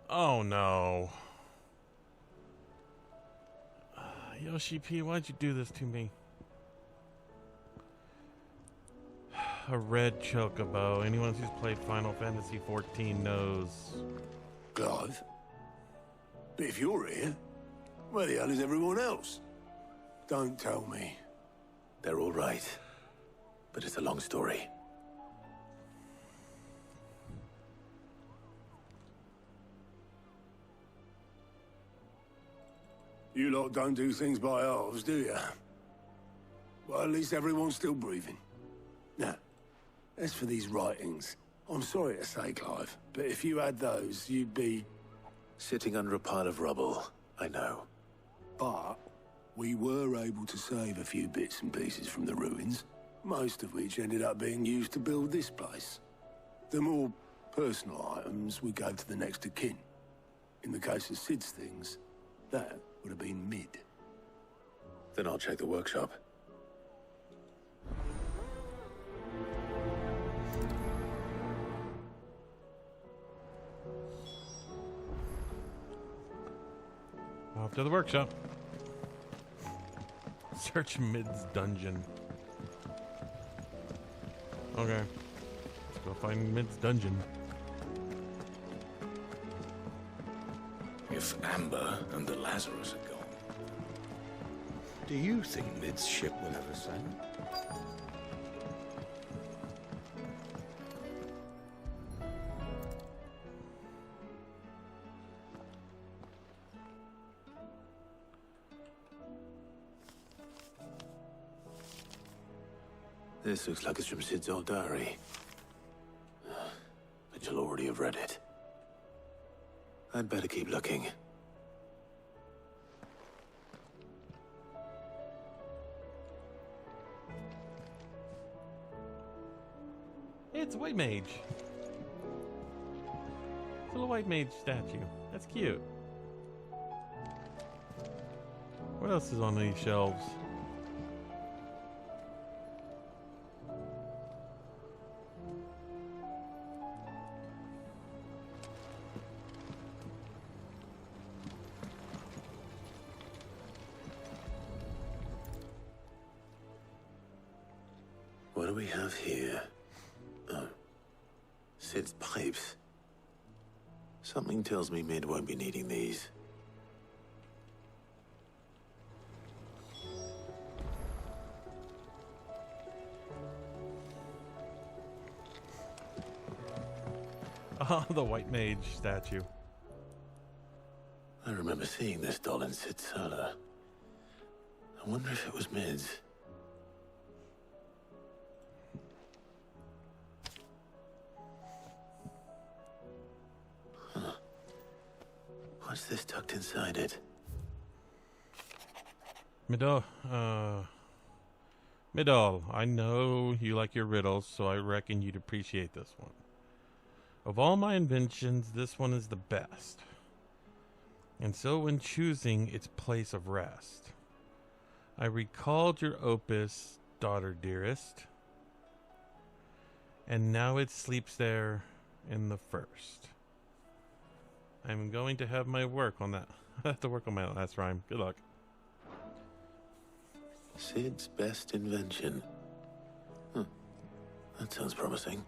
Oh no. Yoshi P, why'd you do this to me? A red chocobo. Anyone who's played Final Fantasy XIV knows. Clive? But if you're here, where the hell is everyone else? Don't tell me. They're all right. But it's a long story. You lot don't do things by halves, do you? Well, at least everyone's still breathing. Now, as for these writings, I'm sorry to say, Clive, but if you had those, you'd be... Sitting under a pile of rubble, I know. But we were able to save a few bits and pieces from the ruins, most of which ended up being used to build this place. The more personal items we gave to the next of kin. In the case of Sid's things, that would have been mid. Then I'll check the workshop. Off to the workshop. Search Mid's dungeon. Okay. Let's go find Mid's dungeon. If Amber and the Lazarus are gone, do you think Mid's ship will ever sail? This looks like it's from Sid's old diary. But you'll already have read it. I'd better keep looking. It's a white mage. It's a little white mage statue. That's cute. What else is on these shelves? What do we have here? Oh. Sid's pipes. Something tells me Mid won't be needing these. Oh, the white mage statue. I remember seeing this doll in Sid's cellar. I wonder if it was Mid's. Huh. What's this tucked inside it? Midol, I know you like your riddles, so I reckon you'd appreciate this one. Of all my inventions, this one is the best. And so when choosing its place of rest, I recalled your opus, daughter dearest, and now it sleeps there in the first. I'm going to have my work on that. I have to work on my last rhyme. Good luck. Sid's best invention. Huh. That sounds promising.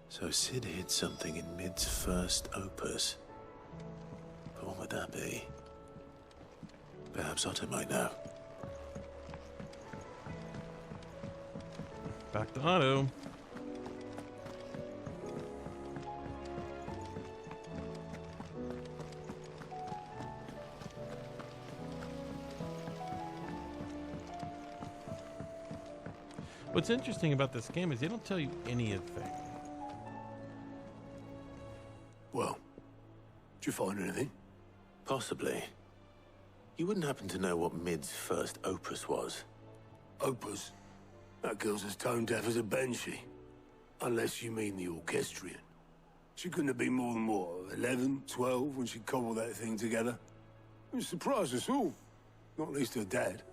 So Sid hid something in Mid's first opus. But what would that be? Perhaps Otto might know. Back to Otto. What's interesting about this game is they don't tell you anything. Well, did you find anything? Possibly. You wouldn't happen to know what Mid's first opus was? Opus? That girl's as tone deaf as a banshee. Unless you mean the orchestrion. She couldn't have been more than, what, 11, 12 when she cobbled that thing together? It surprised us all. Not least her dad.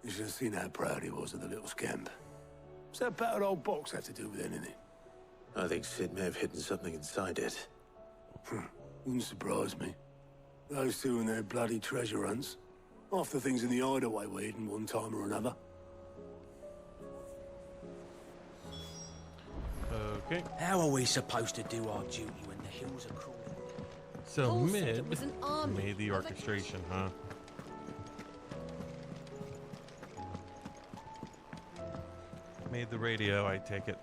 You should have seen how proud he was of the little scamp. What's that battered old box have to do with anything? I think Sid may have hidden something inside it. Wouldn't surprise me. Those two and their bloody treasure hunts. Half the things in the hideaway were hidden one time or another. Okay. How are we supposed to do our duty when the hills are crawling? So Paul said Mid it was an army made the of a orchestration, huh? Made the radio, I take it.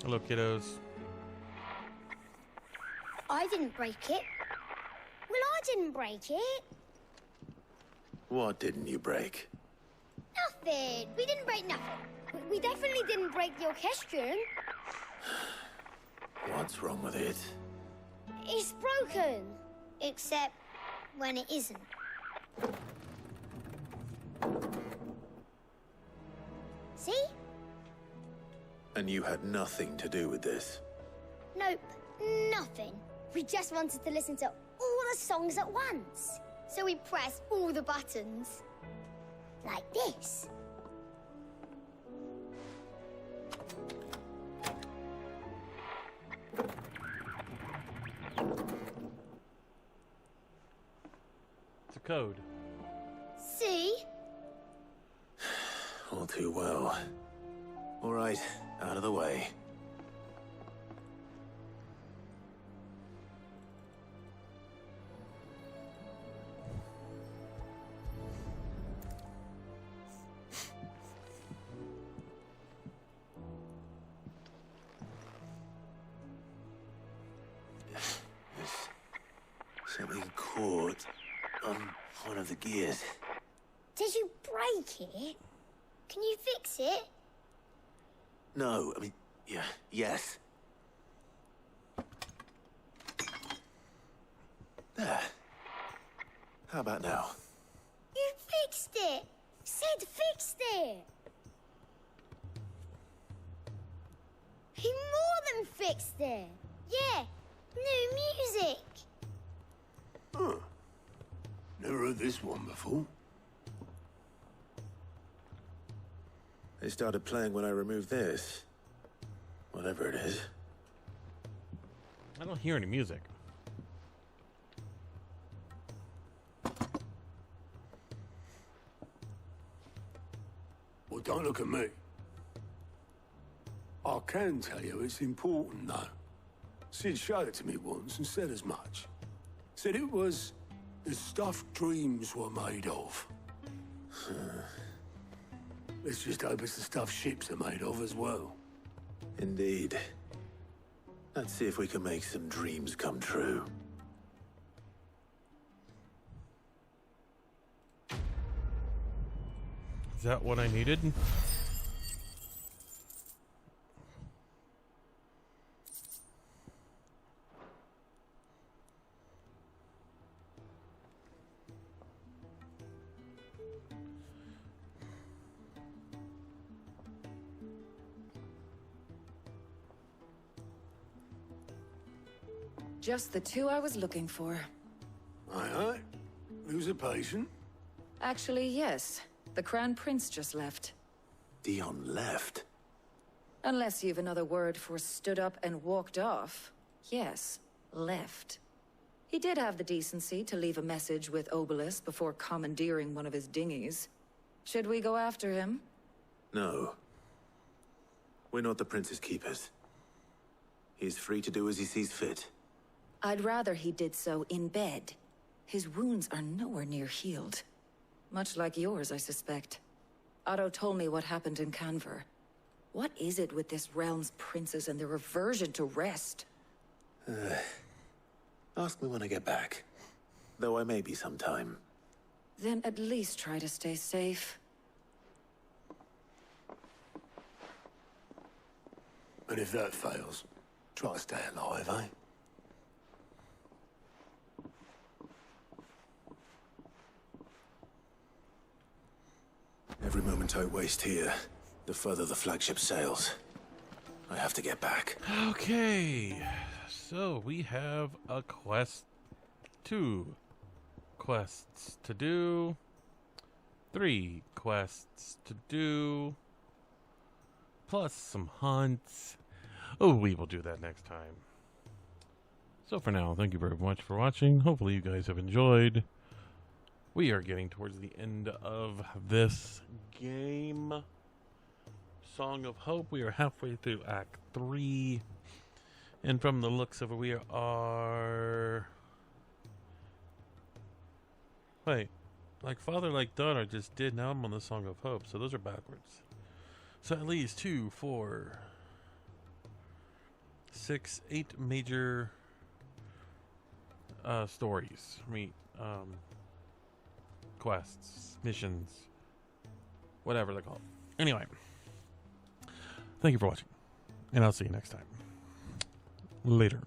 Hello, kiddos. I didn't break it. Well, I didn't break it. What didn't you break? Nothing. We didn't break nothing. We definitely didn't break the orchestrion. What's wrong with it? It's broken. Except when it isn't. See? And you had nothing to do with this? Nope. Nothing. We just wanted to listen to all the songs at once. So we pressed all the buttons. Like this. It's a code. See? All too well. All right, out of the way. Something caught on one of the gears. Did you break it? Can you fix it? No, I mean, yeah, yes. There. How about now? You fixed it! Sid fixed it! He more than fixed it! Yeah, new music! Huh. Never heard this one before. They started playing when I removed this. Whatever it is. I don't hear any music. Well, don't look at me. I can tell you it's important, though. Sid showed it to me once and said as much. Said it was the stuff dreams were made of. Let's just hope it's the stuff ships are made of as well. Indeed. Let's see if we can make some dreams come true. Is that what I needed? Just the two I was looking for. Aye. Who's a patient? Actually, yes. The Crown Prince just left. Dion left? Unless you've another word for stood up and walked off. Yes, left. He did have the decency to leave a message with Obelisk before commandeering one of his dinghies. Should we go after him? No. We're not the Prince's keepers. He's free to do as he sees fit. I'd rather he did so in bed. His wounds are nowhere near healed. Much like yours, I suspect. Otto told me what happened in Canver. What is it with this realm's princes and their aversion to rest? Ask me when I get back. Though I may be sometime. Then at least try to stay safe. And if that fails, try to stay alive, eh? Every moment I waste here, the further the flagship sails. I have to get back. Okay, so we have a quest. 2 quests to do. 3 quests to do. Plus some hunts. Oh, we will do that next time. So for now, thank you very much for watching. Hopefully you guys have enjoyed. We are getting towards the end of this game. Song of Hope. We are halfway through Act 3. And from the looks of it, we are... Wait. Like Father, Like Daughter just did. Now I'm on the Song of Hope. So those are backwards. So at least 2, 4, 6, 8 major stories. Quests, missions, whatever they're called. Anyway, thank you for watching, and I'll see you next time. Later.